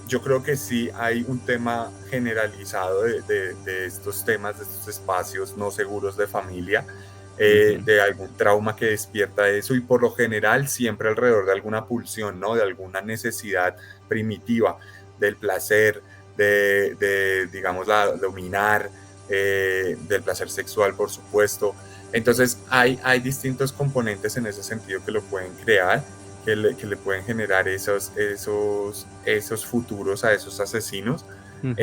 Yo creo que sí hay un tema generalizado de estos temas, de estos espacios no seguros de familia, ujú. de algún trauma que despierta eso y por lo general siempre alrededor de alguna pulsión, ¿no? De alguna necesidad primitiva del placer, digamos, dominar, del placer sexual, por supuesto. Entonces hay distintos componentes en ese sentido que lo pueden crear, que le pueden generar esos futuros a esos asesinos. Ujú.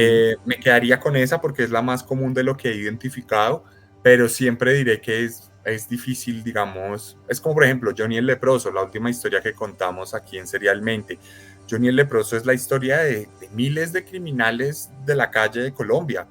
Me quedaría con esa porque es la más común de lo que he identificado, pero siempre diré que es difícil, digamos, es como por ejemplo Johnny el Leproso, la última historia que contamos aquí en Serialmente. Johnny el Leproso es la historia de miles de criminales de la calle de Colombia.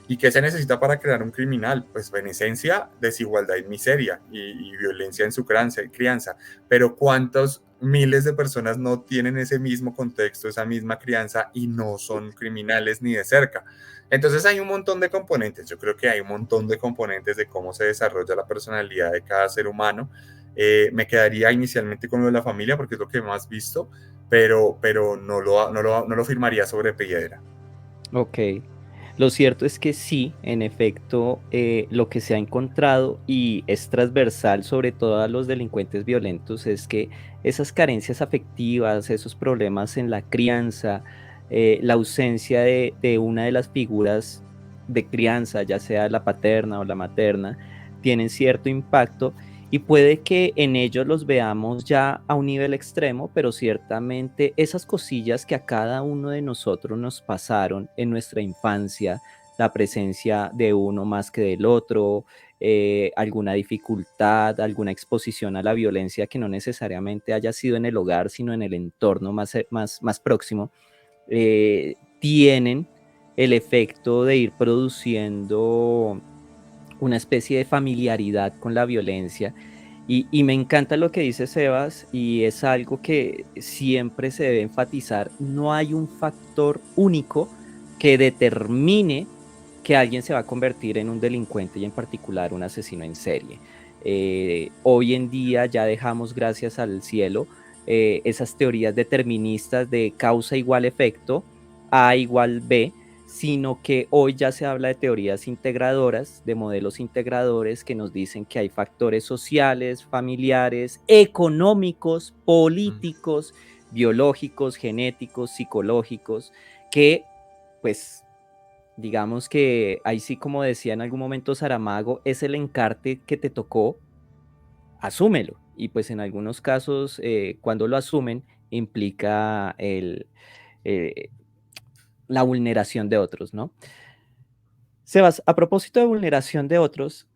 ¿Y qué se necesita para crear un criminal? Pues en esencia, desigualdad y miseria y violencia en su crianza. Pero ¿cuántos miles de personas no tienen ese mismo contexto, esa misma crianza y no son criminales ni de cerca? Entonces hay un montón de componentes. Yo creo que hay un montón de componentes de cómo se desarrolla la personalidad de cada ser humano. Me quedaría inicialmente con lo de la familia porque es lo que más visto, pero no lo firmaría sobre piedra. Ok. Lo cierto es que sí, en efecto, lo que se ha encontrado y es transversal sobre todo a los delincuentes violentos es que esas carencias afectivas, esos problemas en la crianza, la ausencia de una de las figuras de crianza, ya sea la paterna o la materna, tienen cierto impacto y puede que en ellos los veamos ya a un nivel extremo, pero ciertamente esas cosillas que a cada uno de nosotros nos pasaron en nuestra infancia, la presencia de uno más que del otro, alguna dificultad, alguna exposición a la violencia que no necesariamente haya sido en el hogar, sino en el entorno más próximo, tienen el efecto de ir produciendo una especie de familiaridad con la violencia. Y me encanta lo que dice Sebas y es algo que siempre se debe enfatizar. No hay un factor único que determine que alguien se va a convertir en un delincuente y en particular un asesino en serie. Hoy en día ya dejamos, gracias al cielo, esas teorías deterministas de causa igual efecto, A igual B, sino que hoy ya se habla de teorías integradoras, de modelos integradores que nos dicen que hay factores sociales, familiares, económicos, Mm. políticos, biológicos, genéticos, psicológicos, que pues digamos que ahí sí, como decía en algún momento Saramago, es el encarte que te tocó, asúmelo. Y pues en algunos casos, cuando lo asumen, implica eh, la vulneración de otros, ¿no? Sebas, a propósito de vulneración de otros,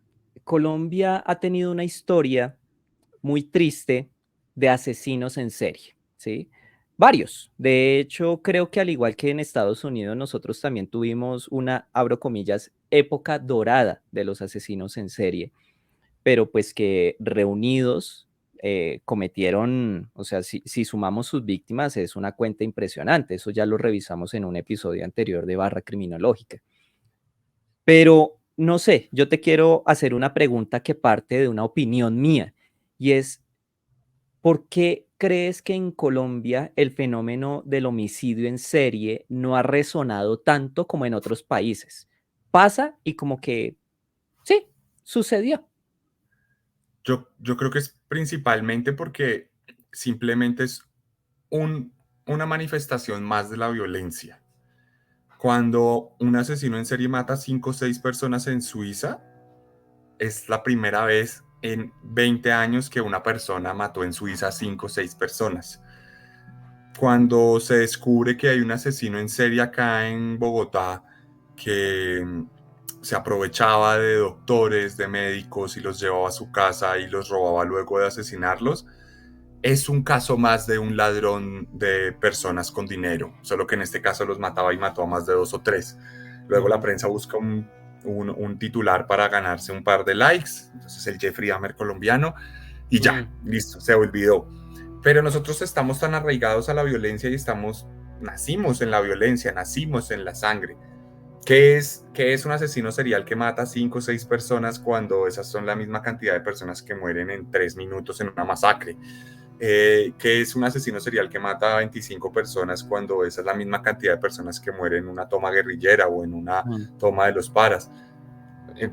Colombia ha tenido una historia muy triste de asesinos en serie, ¿sí? Varios. De hecho, creo que al igual que en Estados Unidos, nosotros también tuvimos una, abro comillas, época dorada de los asesinos en serie, pero pues que reunidos cometieron, o sea, si sumamos sus víctimas, es una cuenta impresionante. Eso ya lo revisamos en un episodio anterior de Barra Criminológica. Pero no sé, yo te quiero hacer una pregunta que parte de una opinión mía y es, ¿por qué crees que en Colombia el fenómeno del homicidio en serie no ha resonado tanto como en otros países? Pasa y como que, sí, sucedió. Yo creo que es principalmente porque simplemente es un, una manifestación más de la violencia. Cuando un asesino en serie mata 5 o 6 personas en Suiza, es la primera vez en 20 años que una persona mató en Suiza 5 o 6 personas. cuando se descubre que hay un asesino en serie acá en Bogotá que se aprovechaba de doctores, de médicos y los llevaba a su casa y los robaba luego de asesinarlos, es un caso más de un ladrón de personas con dinero, solo que en este caso los mataba y mató a más de 2 o 3. Luego la Ujú. prensa busca un titular para ganarse un par de likes, entonces el Jeffrey Dahmer colombiano, y ya, Mm, listo, se olvidó. Pero nosotros estamos tan arraigados a la violencia y nacimos en la violencia, nacimos en la sangre. ¿Qué es un asesino serial que mata a 5 o 6 personas cuando esas son la misma cantidad de personas que mueren en 3 minutos en una masacre? ¿Qué es un asesino serial que mata a 25 personas cuando esa es la misma cantidad de personas que mueren en una toma guerrillera o en una mm, toma de los paras? Eh,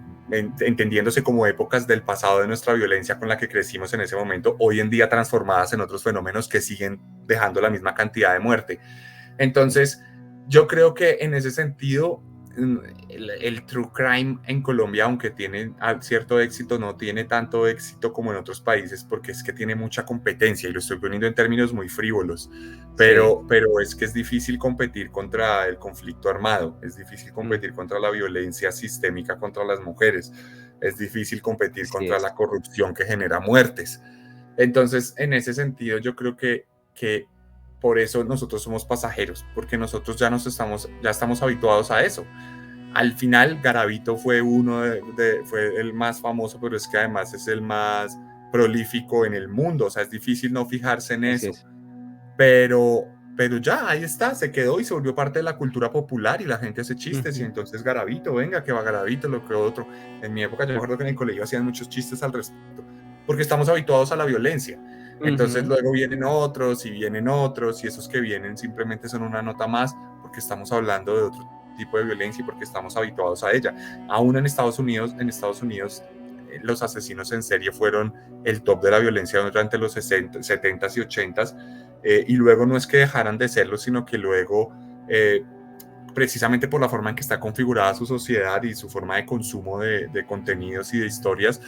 Entendiéndose como épocas del pasado de nuestra violencia con la que crecimos en ese momento, hoy en día transformadas en otros fenómenos que siguen dejando la misma cantidad de muerte. Entonces, yo creo que en ese sentido, el true crime en Colombia, aunque tiene cierto éxito, no tiene tanto éxito como en otros países porque es que tiene mucha competencia y lo estoy poniendo en términos muy frívolos, sí, pero es que es difícil competir contra el conflicto armado, es difícil mm, competir contra la violencia sistémica contra las mujeres, es difícil competir así contra es. la corrupción que genera muertes. Entonces, en ese sentido, yo creo que por eso nosotros somos pasajeros, porque nosotros ya estamos habituados a eso. Al final, Garavito fue fue el más famoso, pero es que además es el más prolífico en el mundo, o sea, es difícil no fijarse en Así eso, es. pero, pero ya, ahí está, se quedó y se volvió parte de la cultura popular y la gente hace chistes y Ujú, entonces Garavito, venga, que va Garavito, lo que otro. En mi época yo me acuerdo que en el colegio hacían muchos chistes al respecto, porque estamos habituados a la violencia. Entonces ujú, luego vienen otros y esos que vienen simplemente son una nota más porque estamos hablando de otro tipo de violencia y porque estamos habituados a ella. Aún en Estados Unidos los asesinos en serie fueron el top de la violencia durante los 60, 70s y 80s y luego no es que dejaran de serlo, sino que luego, precisamente por la forma en que está configurada su sociedad y su forma de consumo de contenidos y de historias,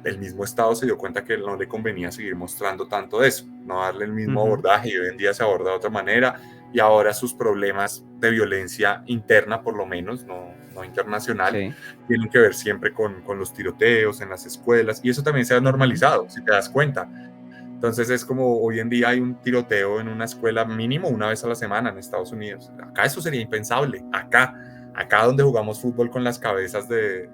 el mismo Estado se dio cuenta que no le convenía seguir mostrando tanto de eso, no darle el mismo ujú, abordaje y hoy en día se aborda de otra manera y ahora sus problemas de violencia interna, por lo menos, no internacional, sí, tienen que ver siempre con los tiroteos en las escuelas y eso también se ha ujú, normalizado, si te das cuenta. Entonces es como hoy en día hay un tiroteo en una escuela mínimo una vez a la semana en Estados Unidos. Acá eso sería impensable. Acá donde jugamos fútbol con las cabezas de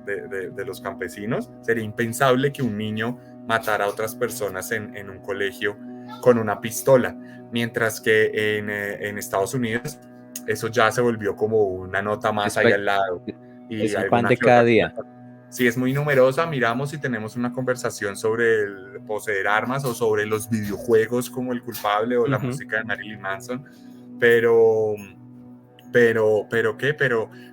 los campesinos, sería impensable que un niño matara a otras personas en un colegio con una pistola. Mientras que en Estados Unidos eso ya se volvió como una nota más es, ahí al lado. Y es el pan alguna de que cada otra día. conversación. Si es muy numerosa, miramos y tenemos una conversación sobre el poseer armas o sobre los videojuegos como el culpable o la Ujú, música de Marilyn Manson, pero,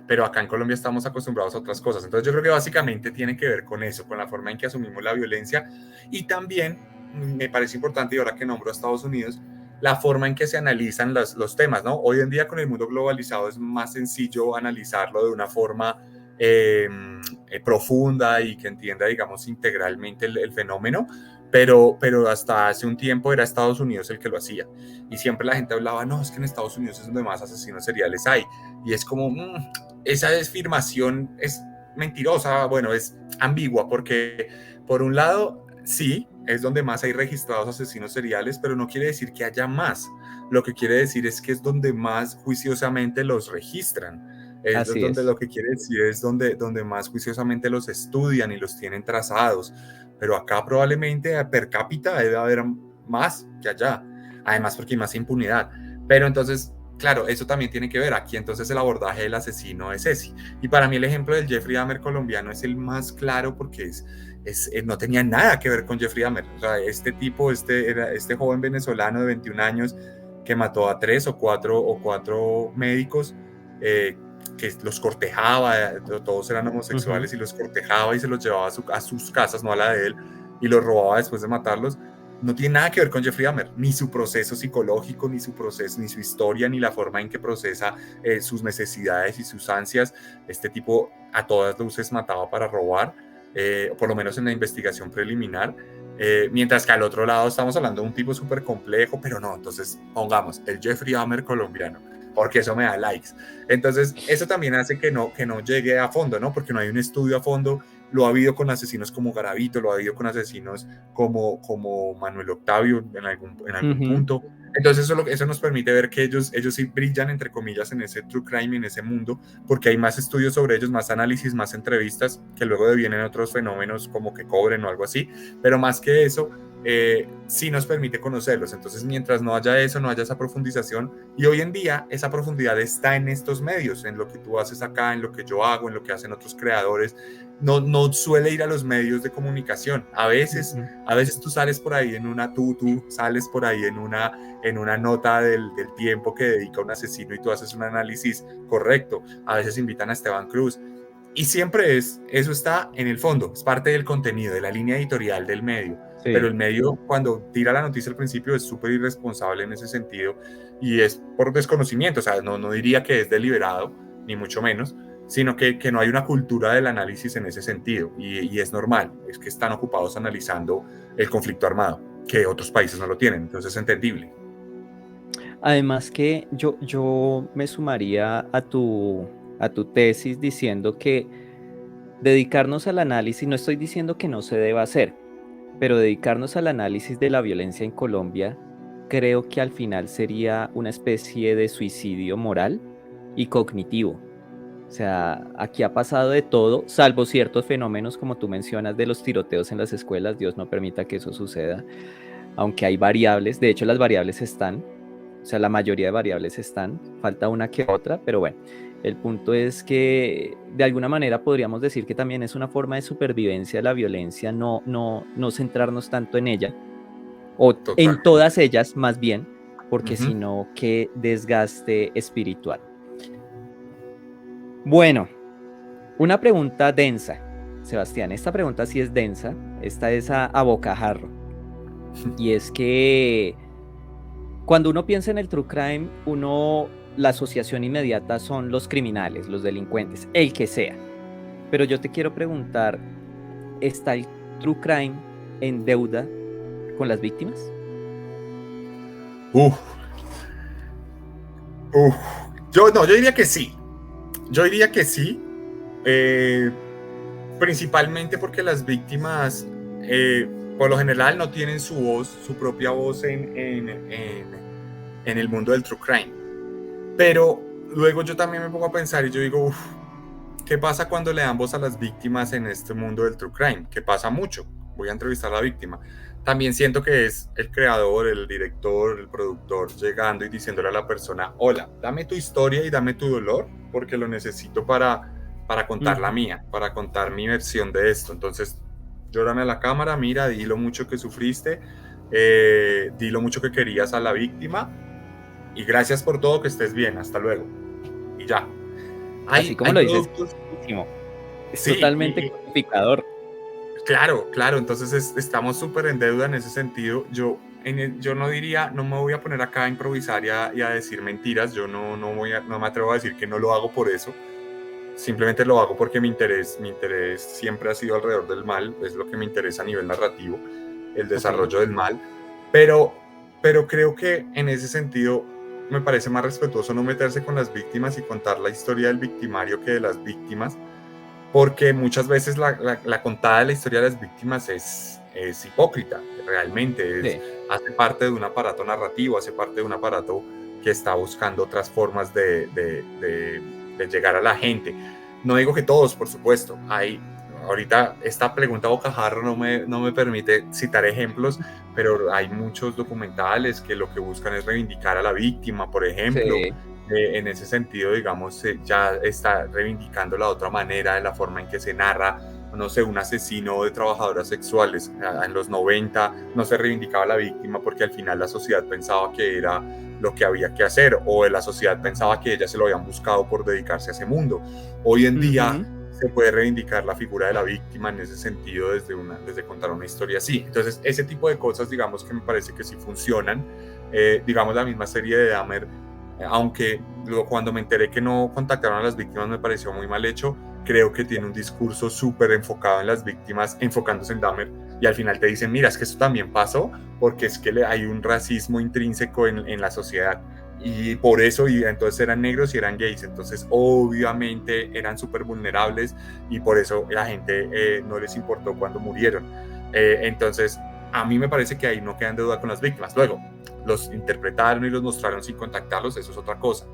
pero acá en Colombia estamos acostumbrados a otras cosas. Entonces yo creo que básicamente tiene que ver con eso, con la forma en que asumimos la violencia y también me parece importante, y ahora que nombro a Estados Unidos, la forma en que se analizan los temas, ¿no? Hoy en día con el mundo globalizado es más sencillo analizarlo de una forma eh, profunda y que entienda, digamos, integralmente el fenómeno, pero hasta hace un tiempo era Estados Unidos el que lo hacía. Y siempre la gente hablaba, no, es que en Estados Unidos es donde más asesinos seriales hay. Y es como, esa afirmación es mentirosa, bueno, es ambigua, porque por un lado, sí, es donde más hay registrados asesinos seriales, pero no quiere decir que haya más. Lo que quiere decir es que es donde más juiciosamente los registran. Es así donde es. lo que quiere decir es donde más juiciosamente los estudian y los tienen trazados. Pero acá probablemente per cápita debe haber más que allá. Además porque hay más impunidad. Pero entonces, claro, eso también tiene que ver. Aquí entonces el abordaje del asesino es ese. Y para mí el ejemplo del Jeffrey Dahmer colombiano es el más claro porque no tenía nada que ver con Jeffrey Dahmer. O sea, este tipo, este joven venezolano de 21 años que mató a o cuatro médicos, que los cortejaba, todos eran Ujú, homosexuales y los cortejaba y se los llevaba a sus casas, no a la de él, y los robaba después de matarlos, no tiene nada que ver con Jeffrey Dahmer, ni su proceso psicológico, ni su proceso, ni su historia, ni la forma en que procesa sus necesidades y sus ansias. Este tipo a todas luces mataba para robar, por lo menos en la investigación preliminar. Mientras que al otro lado estamos hablando de un tipo súper complejo, pero no, entonces pongamos el Jeffrey Dahmer colombiano, porque eso me da likes. Entonces, eso también hace que no llegue a fondo, ¿no? Porque no hay un estudio a fondo. Lo ha habido con asesinos como Garavito, lo ha habido con asesinos como Manuel Octavio en algún Ujú. punto. Entonces, eso nos permite ver que ellos sí brillan, entre comillas, en ese true crime, en ese mundo, porque hay más estudios sobre ellos, más análisis, más entrevistas, que luego devienen otros fenómenos como que cobren o algo así. Pero más que eso, sí nos permite conocerlos. Entonces, mientras no haya eso, no haya esa profundización, y hoy en día esa profundidad está en estos medios, en lo que tú haces acá, en lo que yo hago, en lo que hacen otros creadores. No suele ir a los medios de comunicación. A veces tú sales por ahí tú sales por ahí en una nota del tiempo que dedica un asesino y tú haces un análisis correcto. A veces invitan a Esteban Cruz. Y siempre eso está en el fondo, es parte del contenido, de la línea editorial del medio. Pero Sí. el medio, cuando tira la noticia al principio, es súper irresponsable en ese sentido y es por desconocimiento. O sea, no diría que es deliberado, ni mucho menos, sino que no hay una cultura del análisis en ese sentido. Y es normal, es que están ocupados analizando el conflicto armado, que otros países no lo tienen. Entonces es entendible. Además que yo me sumaría a tu tesis diciendo que dedicarnos al análisis, no estoy diciendo que no se deba hacer, pero dedicarnos al análisis de la violencia en Colombia, creo que al final sería una especie de suicidio moral y cognitivo. O sea, aquí ha pasado de todo, salvo ciertos fenómenos como tú mencionas de los tiroteos en las escuelas. Dios no permita que eso suceda, aunque hay variables, de hecho las variables están, o sea, la mayoría de variables están, falta una que otra, pero bueno, el punto es que de alguna manera podríamos decir que también es una forma de supervivencia de la violencia, no centrarnos tanto en ella, o en Totalmente. todas ellas más bien, porque Uh-huh. si no, qué desgaste espiritual. Bueno, una pregunta densa, Sebastián, esta pregunta sí es densa, esta es a bocajarro, y es que cuando uno piensa en el true crime, la asociación inmediata son los criminales, los delincuentes, el que sea. Pero yo te quiero preguntar, ¿está el true crime en deuda con las víctimas? Uh, uh. Yo diría que sí. Yo diría que sí. Eh, Principalmente porque las víctimas, por lo general, no tienen su propia voz en el mundo del true crime. Pero luego yo también me pongo a pensar y yo digo, ¿qué pasa cuando le dan voz a las víctimas en este mundo del true crime? Que pasa mucho. Voy a entrevistar a la víctima. También siento que es el creador, el director, el productor llegando y diciéndole a la persona, hola, dame tu historia y dame tu dolor porque lo necesito para contar la mía, para contar mi versión de esto. Entonces, llórame a la cámara, mira, di lo mucho que sufriste, di lo mucho que querías a la víctima y gracias por todo, que estés bien, hasta luego. Y ya. Así como Hay lo dices, productos, es sí, totalmente codificador. claro, entonces estamos súper en deuda en ese sentido. Yo no diría, no me voy a poner acá a improvisar y a decir mentiras, yo no me atrevo a decir que no lo hago por eso, simplemente lo hago porque mi interés siempre ha sido alrededor del mal, es lo que me interesa a nivel narrativo, el Ok. desarrollo del mal, pero, pero creo que en ese sentido me parece más respetuoso no meterse con las víctimas y contar la historia del victimario que de las víctimas, porque muchas veces la contada de la historia de las víctimas es hipócrita, realmente Sí. hace parte de un aparato narrativo, hace parte de un aparato que está buscando otras formas de llegar a la gente. No digo que todos, por supuesto, ahorita esta pregunta bocajarro no me permite citar ejemplos, pero hay muchos documentales que lo que buscan es reivindicar a la víctima, por ejemplo, Sí. en ese sentido, digamos, ya está reivindicando la otra manera de la forma en que se narra, no sé, un asesino de trabajadoras sexuales. En los 90 no se reivindicaba a la víctima porque al final la sociedad pensaba que era lo que había que hacer o la sociedad pensaba que ella se lo habían buscado por dedicarse a ese mundo. Hoy en día se puede reivindicar la figura de la víctima en ese sentido desde contar una historia así. Entonces, ese tipo de cosas, digamos que me parece que sí funcionan. Digamos, la misma serie de Dahmer Aunque cuando me enteré que no contactaron a las víctimas me pareció muy mal hecho. Creo que tiene un discurso súper enfocado en las víctimas, enfocándose en Dahmer, y al final te dicen, mira, es que eso también pasó, porque es que hay un racismo intrínseco en la sociedad, y por eso, y entonces eran negros y eran gays, entonces obviamente eran súper vulnerables, y por eso la gente no les importó cuando murieron. Entonces, a mí me parece que ahí no quedan de duda con las víctimas. Luego, los interpretaron y los mostraron sin contactarlos, eso es otra cosa.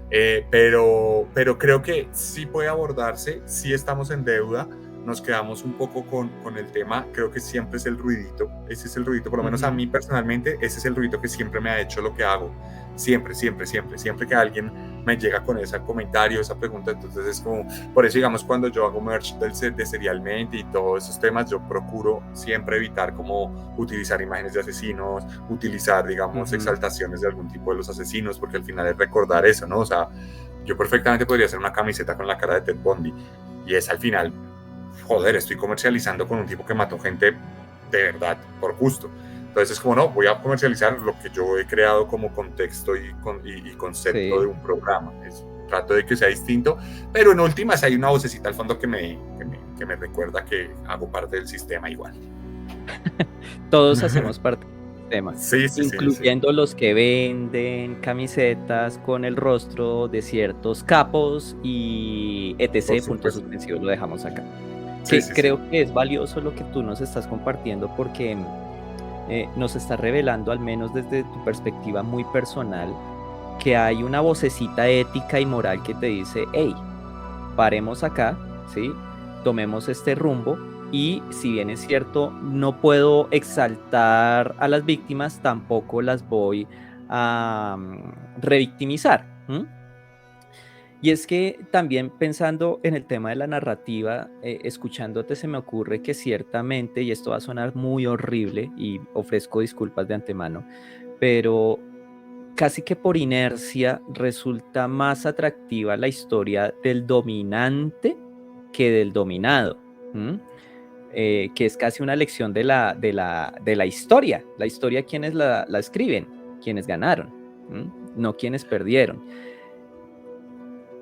Pero creo que sí puede abordarse, sí estamos en deuda, nos quedamos un poco con el tema, creo que siempre es el ruidito, ese es el ruidito, por lo menos a mí personalmente, ese es el ruidito que siempre me ha hecho lo que hago, siempre, siempre, siempre, siempre que alguien me llega con ese comentario, esa pregunta, entonces es como, por eso digamos cuando yo hago merch de Serialmente y todos esos temas, yo procuro siempre evitar como utilizar imágenes de asesinos, utilizar digamos exaltaciones de algún tipo de los asesinos, porque al final es recordar eso, ¿no? O sea, yo perfectamente podría hacer una camiseta con la cara de Ted Bundy y es al final, joder, estoy comercializando con un tipo que mató gente de verdad por gusto. Entonces es como, no, voy a comercializar lo que yo he creado como contexto y concepto Sí. de un programa. Trato de que sea distinto, pero en últimas hay una vocecita al fondo que me recuerda que hago parte del sistema igual. Todos hacemos parte del sistema, Sí, sí, sí, sí. incluyendo los que venden camisetas con el rostro de ciertos capos y Por etc. Puntos supuesto. suspensivos lo dejamos acá. Sí, Que sí, sí. creo que es valioso lo que tú nos estás compartiendo porque nos está revelando, al menos desde tu perspectiva muy personal, que hay una vocecita ética y moral que te dice, hey, paremos acá, ¿sí? Tomemos este rumbo y si bien es cierto, no puedo exaltar a las víctimas, tampoco las voy a revictimizar. Y es que también pensando en el tema de la narrativa, escuchándote se me ocurre que ciertamente, y esto va a sonar muy horrible y ofrezco disculpas de antemano, pero casi que por inercia resulta más atractiva la historia del dominante que del dominado, que es casi una lección de la historia. La historia, quienes la escriben, quienes ganaron, no quienes perdieron.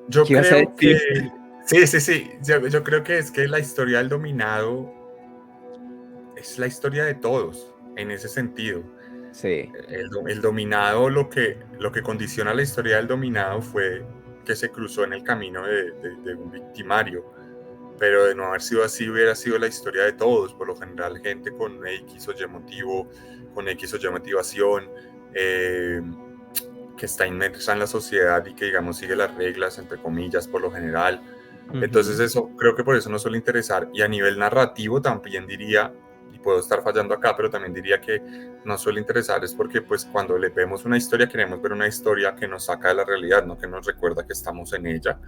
Yo ¿Qué ibas a creo que, decir? sí, sí, sí, yo creo que es que la historia del dominado es la historia de todos, en ese sentido. Sí. El dominado, lo que condiciona la historia del dominado fue que se cruzó en el camino de un victimario, pero de no haber sido así hubiera sido la historia de todos, por lo general gente con X o Y motivo, con X o Y motivación, que está inmersa en la sociedad y que digamos sigue las reglas, entre comillas, por lo general. Entonces eso, creo que por eso nos suele interesar. Y a nivel narrativo también diría, y puedo estar fallando acá, pero también diría que nos suele interesar es porque pues cuando le vemos una historia queremos ver una historia que nos saca de la realidad, no que nos recuerda que estamos en ella.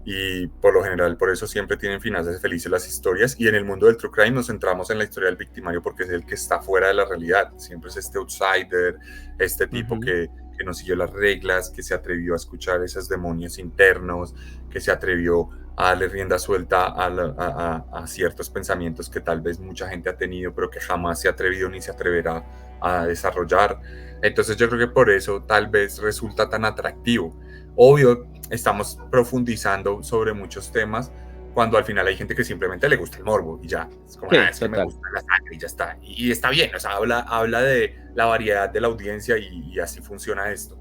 Y por lo general por eso siempre tienen finales felices las historias, y en el mundo del true crime nos centramos en la historia del victimario porque es el que está fuera de la realidad, siempre es este outsider, este tipo que no siguió las reglas, que se atrevió a escuchar esos demonios internos, que se atrevió a darle rienda suelta a ciertos pensamientos que tal vez mucha gente ha tenido, pero que jamás se ha atrevido ni se atreverá a desarrollar. Entonces yo creo que por eso tal vez resulta tan atractivo. Obvio, estamos profundizando sobre muchos temas cuando al final hay gente que simplemente le gusta el morbo y ya, es como, Sí, es que me total. gusta la sangre y ya está. Y está bien, o sea, habla de la variedad de la audiencia y así funciona esto.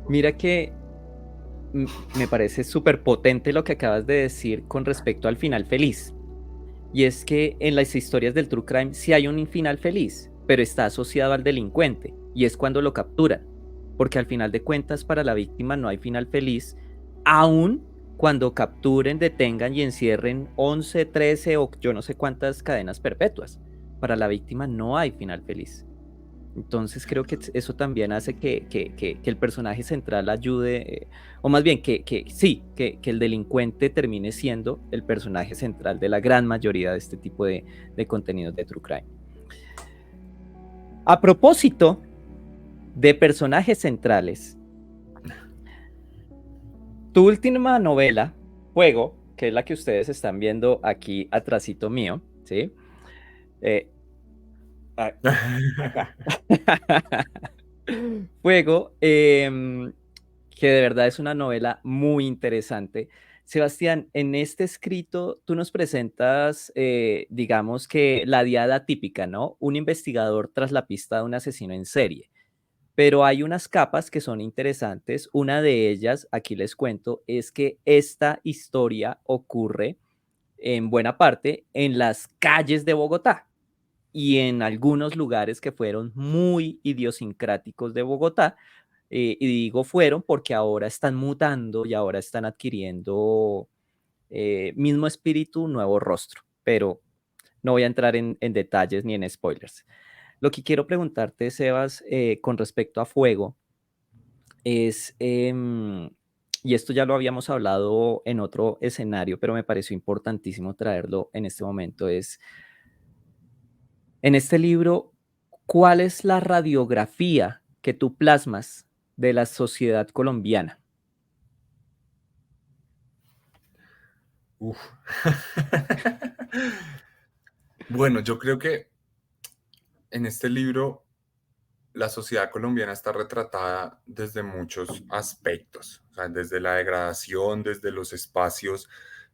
Mira que me parece súper potente lo que acabas de decir con respecto al final feliz. Y es que en las historias del true crime sí hay un final feliz, pero está asociado al delincuente, y es cuando lo capturan. Porque al final de cuentas para la víctima no hay final feliz, aun cuando capturen, detengan y encierren 11, 13 o yo no sé cuántas cadenas perpetuas. Para la víctima no hay final feliz. Entonces creo que eso también hace que el personaje central ayude, o más bien sí, que el delincuente termine siendo el personaje central de la gran mayoría de este tipo de contenidos de True Crime. A propósito de personajes centrales, tu última novela, Fuego, que es la que ustedes están viendo aquí atrásito mío, ¿sí? Acá. Fuego, que de verdad es una novela muy interesante. Sebastián, en este escrito tú nos presentas, digamos que la diada típica, ¿no? Un investigador tras la pista de un asesino en serie. Pero hay unas capas que son interesantes. Una de ellas, aquí les cuento, es que esta historia ocurre en buena parte en las calles de Bogotá y en algunos lugares que fueron muy idiosincráticos de Bogotá. Y digo fueron porque ahora están mutando y ahora están adquiriendo mismo espíritu, nuevo rostro. Pero no voy a entrar en detalles ni en spoilers. Lo que quiero preguntarte, Sebas, con respecto a Fuego, es, y esto ya lo habíamos hablado en otro escenario, pero me pareció importantísimo traerlo en este momento, es, en este libro, ¿cuál es la radiografía que tú plasmas de la sociedad colombiana? Uf. Bueno, yo creo que en este libro la sociedad colombiana está retratada desde muchos aspectos, o sea, desde la degradación, desde los espacios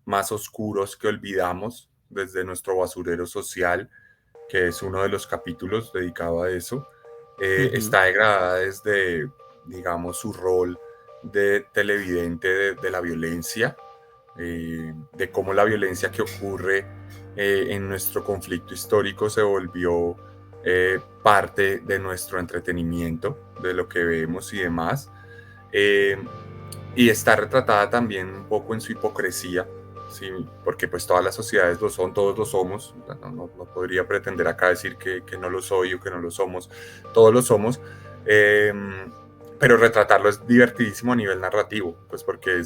más oscuros que olvidamos, desde nuestro basurero social, que es uno de los capítulos dedicado a eso, Ujú, está degradada desde, digamos, su rol de televidente de la violencia, de cómo la violencia que ocurre en nuestro conflicto histórico se volvió parte de nuestro entretenimiento, de lo que vemos y demás. Eh, y está retratada también un poco en su hipocresía, ¿sí? Porque pues todas las sociedades lo son, todos lo somos, no podría pretender acá decir que no lo soy o que no lo somos, todos lo somos, eh, pero retratarlo es divertidísimo a nivel narrativo, pues porque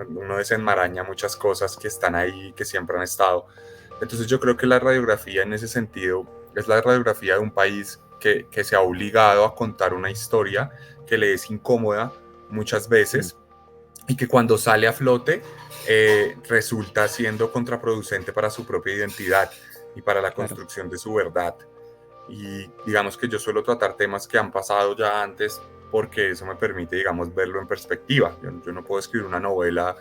uno desenmaraña muchas cosas que están ahí, que siempre han estado. Entonces yo creo que la radiografía en ese sentido es la radiografía de un país que se ha obligado a contar una historia que le es incómoda muchas mm, veces y que cuando sale a flote resulta siendo contraproducente para su propia identidad y para la claro. construcción de su verdad. Y digamos que yo suelo tratar temas que han pasado ya antes porque eso me permite, digamos, verlo en perspectiva. Yo no puedo escribir una novela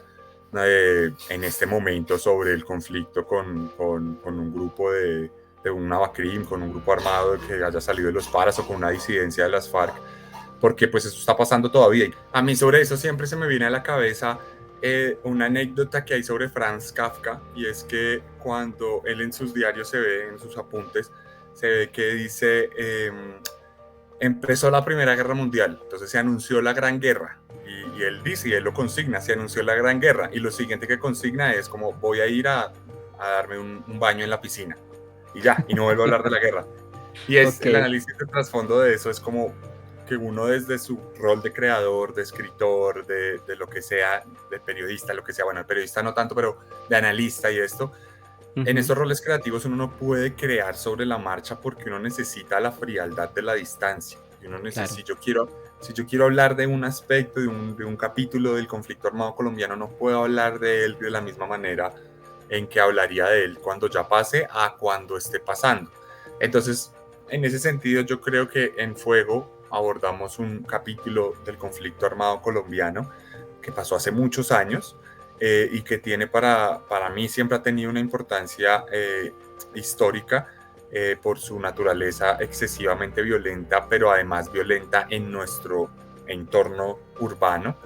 en este momento sobre el conflicto con un grupo de un Navacrim, con un grupo armado que haya salido de los paras o con una disidencia de las FARC, porque pues eso está pasando todavía. A mí sobre eso siempre se me viene a la cabeza una anécdota que hay sobre Franz Kafka, y es que cuando él en sus diarios se ve, en sus apuntes, se ve que dice, empezó la Primera Guerra Mundial, entonces se anunció la Gran Guerra, y él dice, y él lo consigna, se anunció la Gran Guerra, y lo siguiente que consigna es como, voy a ir a darme un baño en la piscina, y ya, y no vuelvo a hablar de la guerra. Y es Ok, el análisis de trasfondo de eso, es como que uno desde su rol de creador, de escritor, de lo que sea, de periodista, lo que sea, bueno, el periodista no tanto, pero de analista y esto, en ujú, estos roles creativos uno no puede crear sobre la marcha porque uno necesita la frialdad de la distancia. Y uno necesita, claro. si yo quiero hablar de un aspecto, de un capítulo del conflicto armado colombiano, no puedo hablar de él de la misma manera en que hablaría de él cuando ya pase a cuando esté pasando. Entonces, en ese sentido, yo creo que en Fuego abordamos un capítulo del conflicto armado colombiano que pasó hace muchos años, y que tiene para mí siempre ha tenido una importancia histórica por su naturaleza excesivamente violenta, pero además violenta en nuestro entorno urbano,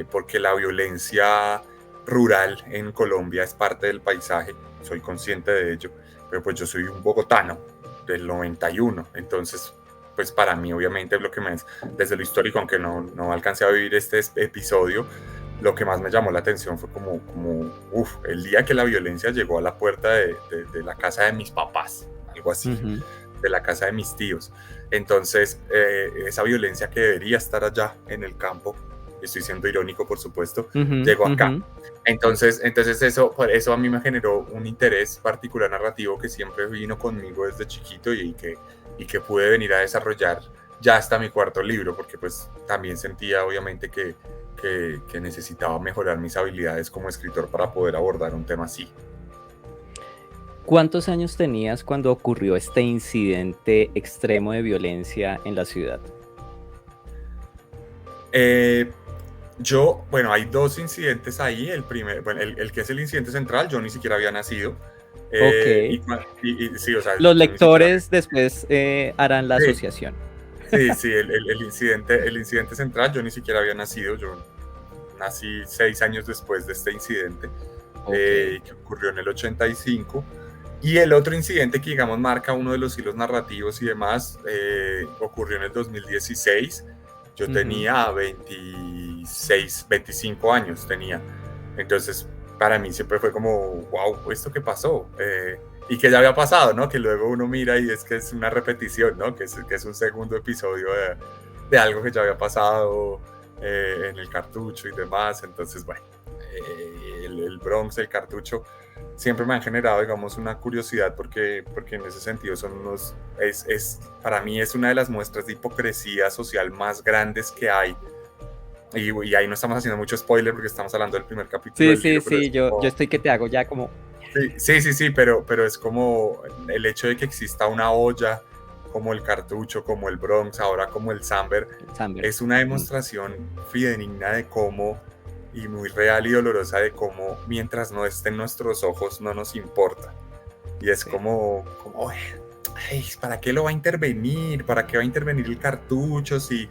porque la violencia rural en Colombia es parte del paisaje, soy consciente de ello, pero pues yo soy un bogotano del 91, entonces pues para mí obviamente lo que me es, desde lo histórico, aunque no alcancé a vivir este episodio, lo que más me llamó la atención fue el día que la violencia llegó a la puerta de la casa de mis papás, algo así, Ujú, de la casa de mis tíos. Entonces, esa violencia que debería estar allá en el campo, estoy siendo irónico, por supuesto, ujú, llegó ujú. acá. Entonces eso, por eso a mí me generó un interés particular narrativo que siempre vino conmigo desde chiquito y que pude venir a desarrollar ya hasta mi cuarto libro, porque pues también sentía obviamente que necesitaba mejorar mis habilidades como escritor para poder abordar un tema así. ¿Cuántos años tenías cuando ocurrió este incidente extremo de violencia en la ciudad? Eh, bueno, hay dos incidentes ahí. El primer, bueno, el que es el incidente central, yo ni siquiera había nacido. Ok. Sí, o sea, Los yo ni siquiera. lectores después harán la Sí, asociación. sí, el incidente central, yo ni siquiera había nacido. Yo nací 6 años después de este incidente, Ok. que ocurrió en el 85. Y el otro incidente que, digamos, marca uno de los hilos narrativos y demás, ocurrió en el 2016. Yo Ujú. tenía 26, 25 años tenía. Entonces, para mí siempre fue como, wow, ¿esto qué pasó? Y que ya había pasado, ¿no? Que luego uno mira y es que es una repetición, ¿no? Que es un segundo episodio de algo que ya había pasado en el cartucho y demás. Entonces, bueno, el Bronx, el cartucho, siempre me han generado, digamos, una curiosidad porque en ese sentido son para mí es una de las muestras de hipocresía social más grandes que hay. Y ahí no estamos haciendo mucho spoiler porque estamos hablando del primer capítulo Sí, del sí, libro, pero es sí, yo como, estoy que te hago ya como sí, pero es como el hecho de que exista una olla como el cartucho, como el Bronx, ahora como el Samber, Samber. es una Mm, demostración fidedigna de cómo, y muy real y dolorosa, de cómo mientras no esté en nuestros ojos no nos importa. Y es sí. como ay, ¿para qué lo va a intervenir? ¿Para qué va a intervenir el cartucho si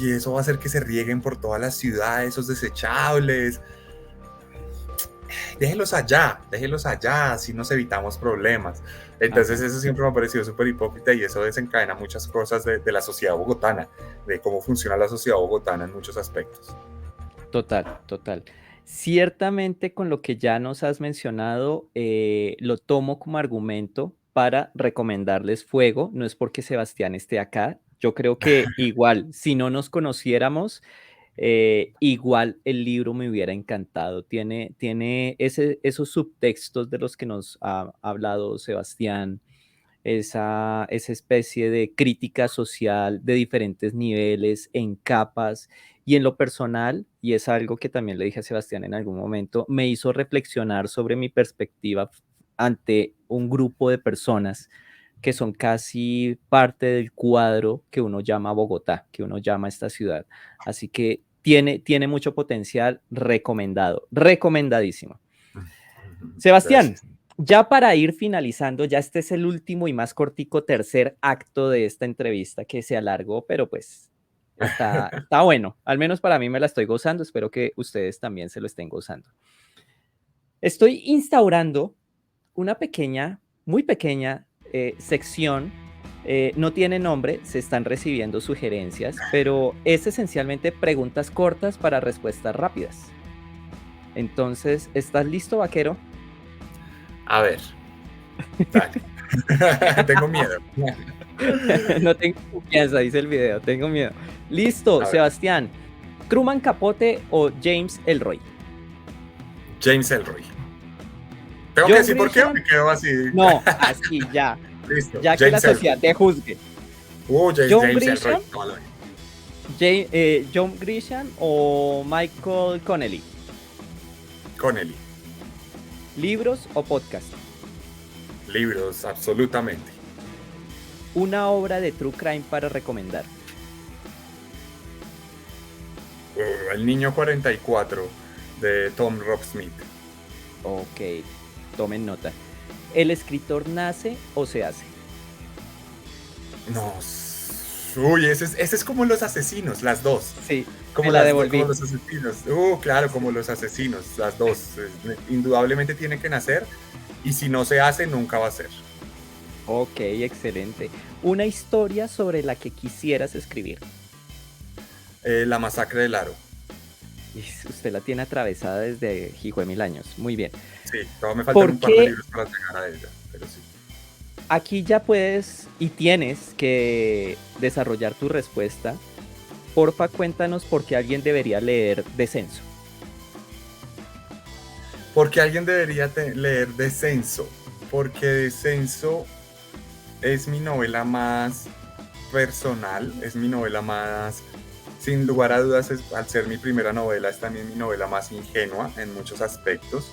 eso va a hacer que se rieguen por toda la ciudad esos desechables? Déjelos allá, así nos evitamos problemas. Entonces Ajá. eso siempre me ha parecido súper hipócrita y eso desencadena muchas cosas de la sociedad bogotana, de cómo funciona la sociedad bogotana en muchos aspectos. Total, total. Ciertamente con lo que ya nos has mencionado, lo tomo como argumento para recomendarles Fuego. No es porque Sebastián esté acá. Yo creo que igual, si no nos conociéramos, igual el libro me hubiera encantado. Tiene esos subtextos de los que nos ha hablado Sebastián, esa especie de crítica social de diferentes niveles, en capas, y en lo personal, y es algo que también le dije a Sebastián en algún momento, me hizo reflexionar sobre mi perspectiva ante un grupo de personas que son casi parte del cuadro que uno llama Bogotá, que uno llama esta ciudad. Así que tiene mucho potencial, recomendado, recomendadísimo. Sebastián, Gracias. ya para ir finalizando, ya este es el último y más cortico tercer acto de esta entrevista que se alargó, pero pues está bueno. Al menos para mí me la estoy gozando. Espero que ustedes también se lo estén gozando. Estoy instaurando una pequeña, muy pequeña sección. No tiene nombre, se están recibiendo sugerencias, pero es esencialmente preguntas cortas para respuestas rápidas. Entonces, ¿estás listo, vaquero? A ver, dale. Tengo miedo. No tengo confianza, dice el video, tengo miedo. Listo, A ver, Sebastián. ¿Truman Capote o James Elroy? James Elroy. ¿Tengo que ¿John decir por qué o Grisham? me quedo así? No, así ya, Listo, ya que la James sociedad Elroy. te juzgue. ¿John James Elroy. Grisham, John Grisham o Michael Connelly? Connelly. ¿Libros o podcast? Libros, absolutamente. Una obra de true crime para recomendar. El niño 44 de Tom Rob Smith. Ok, tomen nota. ¿El escritor nace o se hace? No. Uy, ese es como los asesinos, las dos. Sí, te Como, la como devolví. los asesinos. Claro, como los asesinos, las dos. Indudablemente tiene que nacer y si no se hace, nunca va a ser. Ok, excelente. Una historia sobre la que quisieras escribir. La masacre del Aro. Usted la tiene atravesada desde hijo de mil años. Muy bien. Sí, todavía me faltan un par de Porque libros para llegar a ella, pero sí. aquí ya puedes y tienes que desarrollar tu respuesta. Porfa, cuéntanos por qué alguien debería leer Descenso. Porque alguien debería leer Descenso. Porque Descenso es mi novela más personal, es mi novela más, sin lugar a dudas, al ser mi primera novela, es también mi novela más ingenua en muchos aspectos.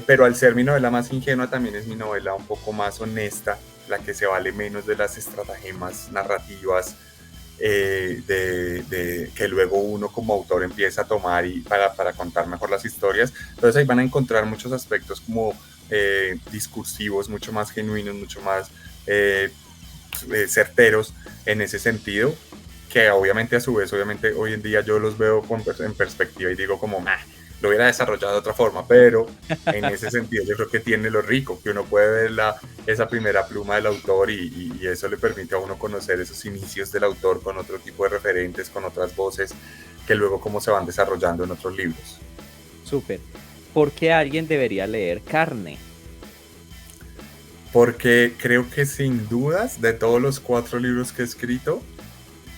pero al ser mi novela más ingenua, también es mi novela un poco más honesta, la que se vale menos de las estratagemas narrativas que luego uno como autor empieza a tomar para contar mejor las historias. Entonces ahí van a encontrar muchos aspectos como discursivos, mucho más genuinos, mucho más certeros en ese sentido, que obviamente a su vez, obviamente hoy en día yo los veo en perspectiva y digo como, lo hubiera desarrollado de otra forma, pero en ese sentido yo creo que tiene lo rico, que uno puede ver esa primera pluma del autor y eso le permite a uno conocer esos inicios del autor con otro tipo de referentes, con otras voces, que luego cómo se van desarrollando en otros libros. Súper. ¿Por qué alguien debería leer Carne? Porque creo que sin dudas, de todos los 4 libros que he escrito,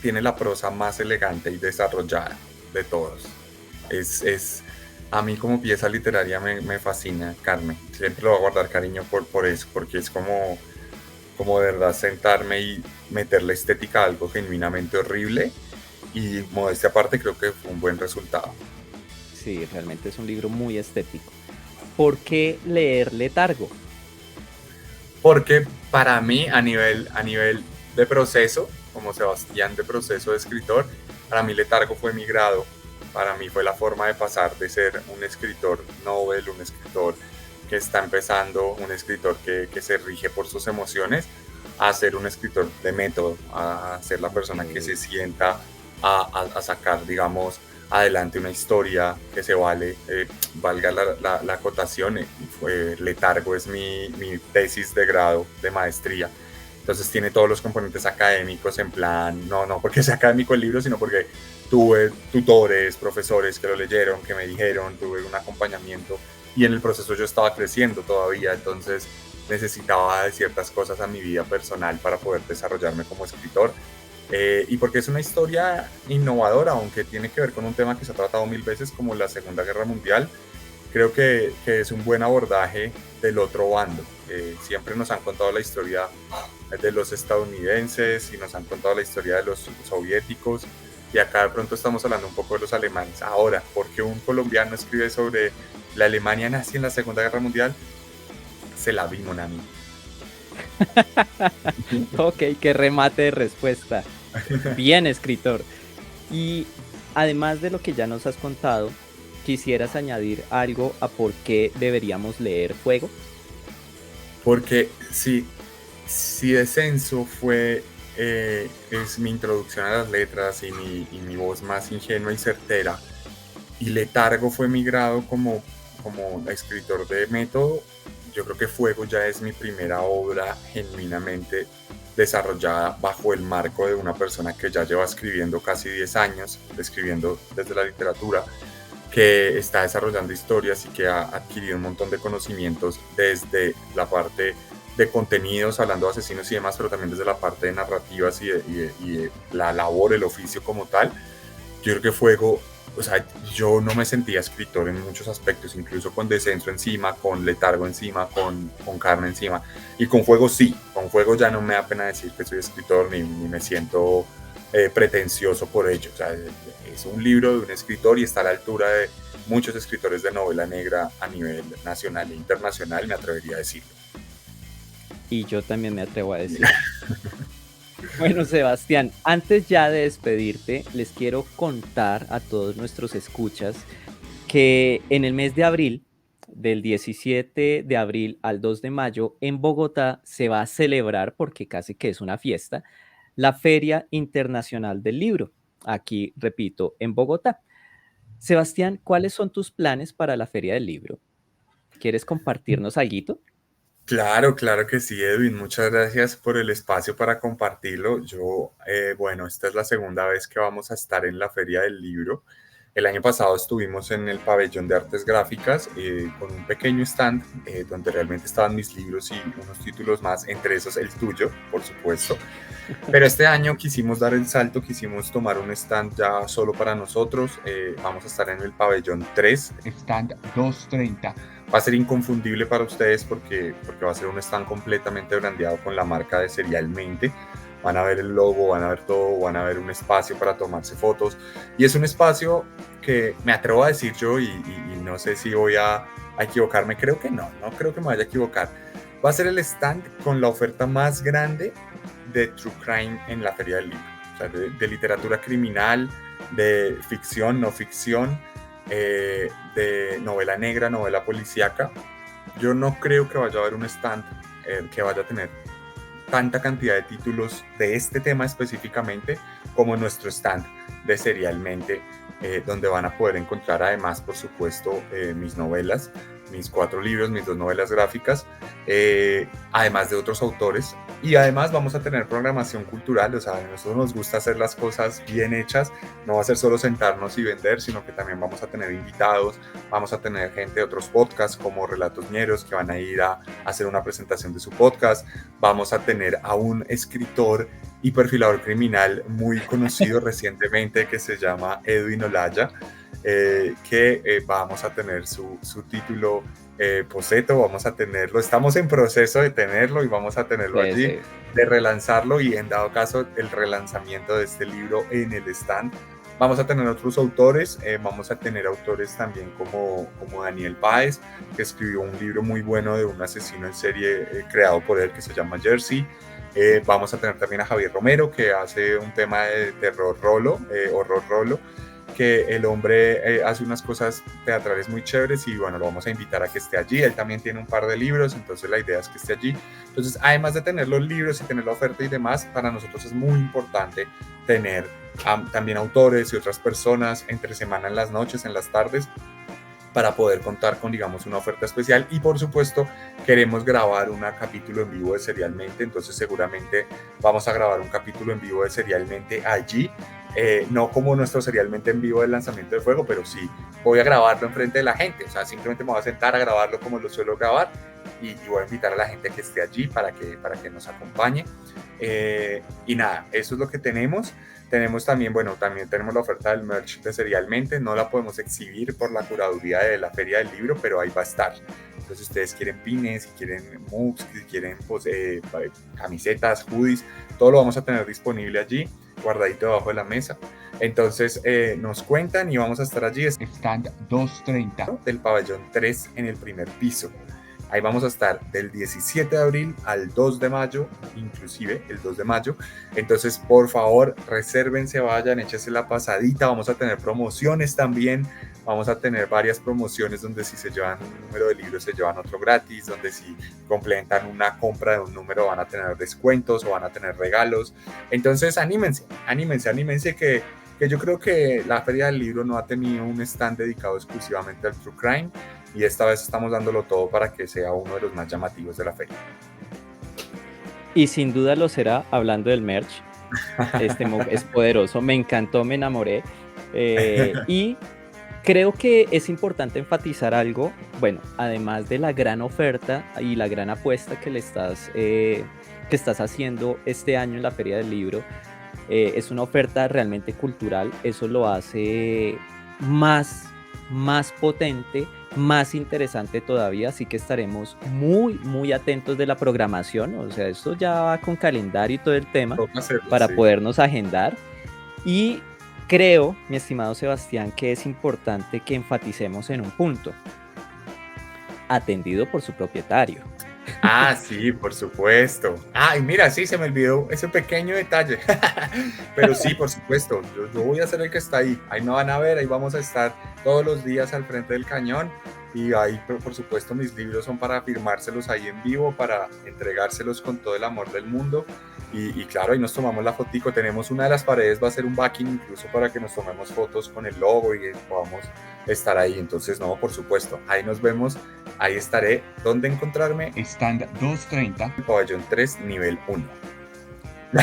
tiene la prosa más elegante y desarrollada de todos. A mí como pieza literaria me fascina Carmen. Siempre lo voy a guardar cariño por eso, porque es como de verdad sentarme y meter la estética a algo genuinamente horrible, y modestia aparte creo que fue un buen resultado. Sí, realmente es un libro muy estético. ¿Por qué leer Letargo? Porque para mí a nivel de proceso, como Sebastián de proceso de escritor, para mí Letargo fue mi grado. Para mí fue la forma de pasar de ser un escritor novel, un escritor que está empezando, un escritor que se rige por sus emociones, a ser un escritor de método, a ser la persona que se sienta a sacar, digamos, adelante una historia que se valga la acotación. Letargo es mi tesis de grado de maestría. Entonces tiene todos los componentes académicos en plan, no porque sea académico el libro, sino porque tuve tutores, profesores que lo leyeron, que me dijeron, tuve un acompañamiento y en el proceso yo estaba creciendo todavía, entonces necesitaba de ciertas cosas a mi vida personal para poder desarrollarme como escritor. Y porque es una historia innovadora, aunque tiene que ver con un tema que se ha tratado 1000 veces como la Segunda Guerra Mundial. Creo que es un buen abordaje del otro bando. Siempre nos han contado la historia de los estadounidenses y nos han contado la historia de los soviéticos, y acá de pronto estamos hablando un poco de los alemanes. Ahora, ¿por qué un colombiano escribe sobre la Alemania nazi en la Segunda Guerra Mundial? Se la vi, Monami. Ok, qué remate de respuesta. Bien, escritor. Y además de lo que ya nos has contado, ¿quisieras añadir algo a por qué deberíamos leer Fuego? Porque si Descenso es mi introducción a las letras y mi voz más ingenua y certera, y Letargo fue mi grado como escritor de método, yo creo que Fuego ya es mi primera obra genuinamente desarrollada bajo el marco de una persona que ya lleva escribiendo casi 10 años, escribiendo desde la literatura, que está desarrollando historias y que ha adquirido un montón de conocimientos desde la parte de contenidos, hablando de asesinos y demás, pero también desde la parte de narrativas y de la labor, el oficio como tal. Yo creo que Fuego, o sea, yo no me sentía escritor en muchos aspectos, incluso con Descenso encima, con Letargo encima, con Carne encima, y con Fuego sí, con Fuego ya no me da pena decir que soy escritor, ni me siento pretencioso por ello. O sea, es un libro de un escritor y está a la altura de muchos escritores de novela negra a nivel nacional e internacional, me atrevería a decirlo. Y yo también me atrevo a decir. Bueno, Sebastián, antes ya de despedirte, les quiero contar a todos nuestros escuchas que en el mes de abril, del 17 de abril al 2 de mayo, en Bogotá se va a celebrar, porque casi que es una fiesta, la Feria Internacional del Libro. Aquí, repito, en Bogotá. Sebastián, ¿cuáles son tus planes para la Feria del Libro? ¿Quieres compartirnos algo? Claro que sí, Edwin. Muchas gracias por el espacio para compartirlo. Bueno, esta es la segunda vez que vamos a estar en la Feria del Libro. El año pasado estuvimos en el pabellón de artes gráficas con un pequeño stand donde realmente estaban mis libros y unos títulos más, entre esos el tuyo, por supuesto. Pero este año quisimos dar el salto, quisimos tomar un stand ya solo para nosotros. Vamos a estar en el pabellón 3, stand 230. Va a ser inconfundible para ustedes porque va a ser un stand completamente brandeado con la marca de Serialmente. Van a ver el logo, van a ver todo, van a ver un espacio para tomarse fotos. Y es un espacio que me atrevo a decir yo, y no sé si voy a a equivocarme, creo que no creo que me vaya a equivocar. Va a ser el stand con la oferta más grande de True Crime en la Feria del Libro. O sea, de literatura criminal, de ficción, no ficción, de novela negra, novela policíaca. Yo no creo que vaya a haber un stand que vaya a tener tanta cantidad de títulos de este tema específicamente como nuestro stand de Serialmente, donde van a poder encontrar además, por supuesto, mis novelas, mis 4 libros, mis 2 novelas gráficas, además de otros autores. Y además vamos a tener programación cultural, o sea, a nosotros nos gusta hacer las cosas bien hechas, no va a ser solo sentarnos y vender, sino que también vamos a tener invitados, vamos a tener gente de otros podcasts como Relatos Ñeros que van a ir a hacer una presentación de su podcast, vamos a tener a un escritor y perfilador criminal muy conocido recientemente que se llama Edwin Olaya, que vamos a tener su título Poseto, vamos a tenerlo, estamos en proceso de tenerlo y vamos a tenerlo Sí, allí, sí. de relanzarlo y en dado caso el relanzamiento de este libro en el stand. Vamos a tener otros autores, vamos a tener autores también como Daniel Páez, que escribió un libro muy bueno de un asesino en serie creado por él que se llama Jersey. Vamos a tener también a Javier Romero, que hace un tema de terror rolo, horror rolo, que el hombre hace unas cosas teatrales muy chéveres y bueno, lo vamos a invitar a que esté allí. Él también tiene un par de libros, entonces la idea es que esté allí. Entonces, además de tener los libros y tener la oferta y demás, para nosotros es muy importante tener también autores y otras personas entre semana, en las noches, en las tardes, para poder contar con, digamos, una oferta especial. Y por supuesto queremos grabar un capítulo en vivo de Serialmente, entonces seguramente vamos a grabar un capítulo en vivo de Serialmente allí, no como nuestro Serialmente en vivo del lanzamiento del juego, pero sí voy a grabarlo enfrente de la gente, o sea, simplemente me voy a sentar a grabarlo como lo suelo grabar y voy a invitar a la gente a que esté allí para que nos acompañe. Y nada, eso es lo que tenemos. Tenemos también, bueno, también tenemos la oferta del merch de Serialmente, no la podemos exhibir por la curaduría de la Feria del Libro, pero ahí va a estar. Entonces, si ustedes quieren pines, si quieren mugs, si quieren pues, camisetas, hoodies, todo lo vamos a tener disponible allí, guardadito debajo de la mesa. Entonces, nos cuentan y vamos a estar allí. Stand 230 del pabellón 3 en el primer piso. Ahí vamos a estar del 17 de abril al 2 de mayo, inclusive el 2 de mayo. Entonces, por favor, resérvense, vayan, échense la pasadita. Vamos a tener promociones también. Vamos a tener varias promociones donde si se llevan un número de libros se llevan otro gratis, donde si complementan una compra de un número van a tener descuentos o van a tener regalos. Entonces, anímense, anímense, anímense que yo creo que la Feria del Libro no ha tenido un stand dedicado exclusivamente al True Crime y esta vez estamos dándolo todo para que sea uno de los más llamativos de la feria. Y sin duda lo será, hablando del merch. Este mug es poderoso, me encantó, me enamoré. Y creo que es importante enfatizar algo, bueno, además de la gran oferta y la gran apuesta que estás haciendo este año en la Feria del Libro, es una oferta realmente cultural, eso lo hace más potente, más interesante todavía, así que estaremos muy atentos de la programación, o sea, esto ya va con calendario y todo el tema para Sí. podernos agendar. Y creo, mi estimado Sebastián, que es importante que enfaticemos en un punto, atendido por su propietario. Ah, sí, por supuesto. Ay, mira, sí, se me olvidó ese pequeño detalle. Pero sí, por supuesto, yo voy a ser el que está ahí. Ahí no van a ver, ahí vamos a estar todos los días al frente del cañón. Y ahí, por supuesto, mis libros son para firmárselos ahí en vivo, para entregárselos con todo el amor del mundo. Y claro, ahí nos tomamos la fotico. Tenemos una de las paredes, va a ser un backing incluso para que nos tomemos fotos con el logo y podamos estar ahí. Entonces, no, por supuesto, ahí nos vemos. Ahí estaré. ¿Dónde encontrarme? Stand 230, pabellón 3, nivel 1.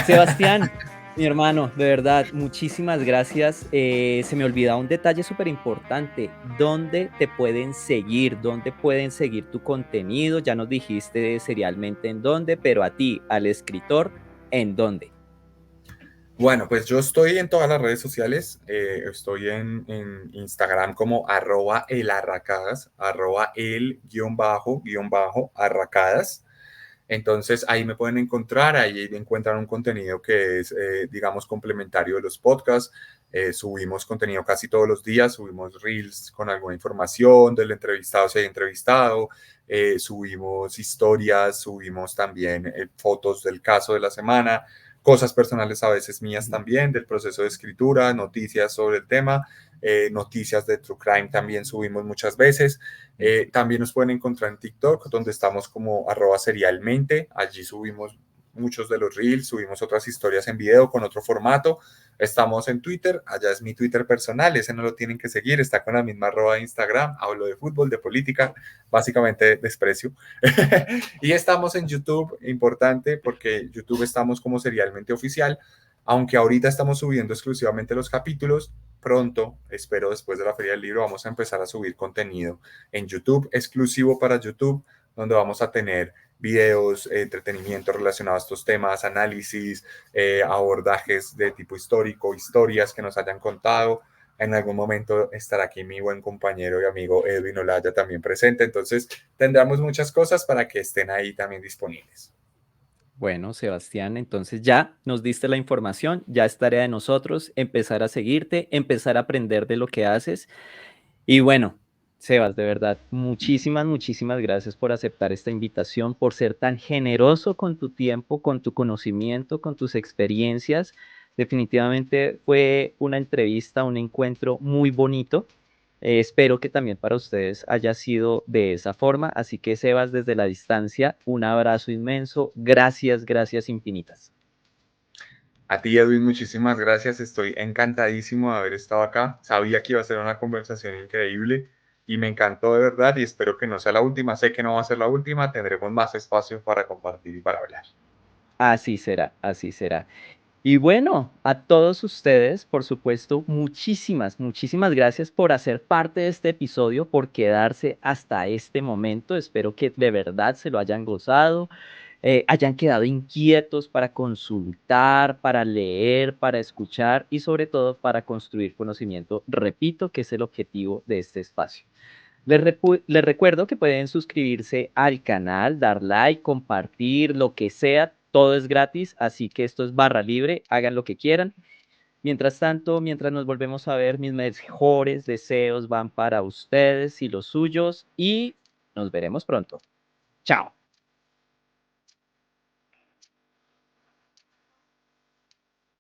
Sebastián, mi hermano, de verdad, muchísimas gracias. Se me olvidaba un detalle súper importante. ¿Dónde te pueden seguir? ¿Dónde pueden seguir tu contenido? Ya nos dijiste serialmente en dónde, pero a ti, al escritor, ¿en dónde? Bueno, pues yo estoy en todas las redes sociales. Estoy en Instagram como @elarracadas, @el_arracadas. Entonces ahí me pueden encontrar, ahí encuentran un contenido que es, digamos, complementario de los podcasts. Subimos contenido casi todos los días, subimos reels con alguna información del entrevistado, si hay entrevistado, subimos historias, subimos también fotos del caso de la semana, cosas personales a veces mías también, del proceso de escritura, noticias sobre el tema, noticias de True Crime también subimos muchas veces. También nos pueden encontrar en TikTok, donde estamos como @serialmente. Allí subimos muchos de los reels, subimos otras historias en video con otro formato. Estamos en Twitter, allá es mi Twitter personal, ese no lo tienen que seguir, está con la misma arroba de Instagram, hablo de fútbol, de política, básicamente desprecio. Y estamos en YouTube, importante, porque YouTube estamos como Serialmente Oficial, aunque ahorita estamos subiendo exclusivamente los capítulos, pronto, espero después de la Feria del Libro, vamos a empezar a subir contenido en YouTube, exclusivo para YouTube, donde vamos a tener videos, entretenimiento relacionado a estos temas, análisis, abordajes de tipo histórico, historias que nos hayan contado. En algún momento estará aquí mi buen compañero y amigo Edwin Olaya también presente. Entonces tendremos muchas cosas para que estén ahí también disponibles. Bueno, Sebastián, entonces ya nos diste la información, ya es tarea de nosotros empezar a seguirte, empezar a aprender de lo que haces. Y bueno, Sebas, de verdad, muchísimas, muchísimas gracias por aceptar esta invitación, por ser tan generoso con tu tiempo, con tu conocimiento, con tus experiencias. Definitivamente fue una entrevista, un encuentro muy bonito. Espero que también para ustedes haya sido de esa forma. Así que, Sebas, desde la distancia, un abrazo inmenso. Gracias, gracias infinitas. A ti, Edwin, muchísimas gracias. Estoy encantadísimo de haber estado acá. Sabía que iba a ser una conversación increíble y me encantó de verdad y espero que no sea la última. Sé que no va a ser la última. Tendremos más espacio para compartir y para hablar. Así será, así será. Y bueno, a todos ustedes, por supuesto, muchísimas, muchísimas gracias por hacer parte de este episodio, por quedarse hasta este momento. Espero que de verdad se lo hayan gozado, hayan quedado inquietos para consultar, para leer, para escuchar y sobre todo para construir conocimiento. Repito que es el objetivo de este espacio. Les recuerdo que pueden suscribirse al canal, dar like, compartir, lo que sea, todo es gratis, así que esto es barra libre, hagan lo que quieran. Mientras tanto, mientras nos volvemos a ver, mis mejores deseos van para ustedes y los suyos y nos veremos pronto. Chao.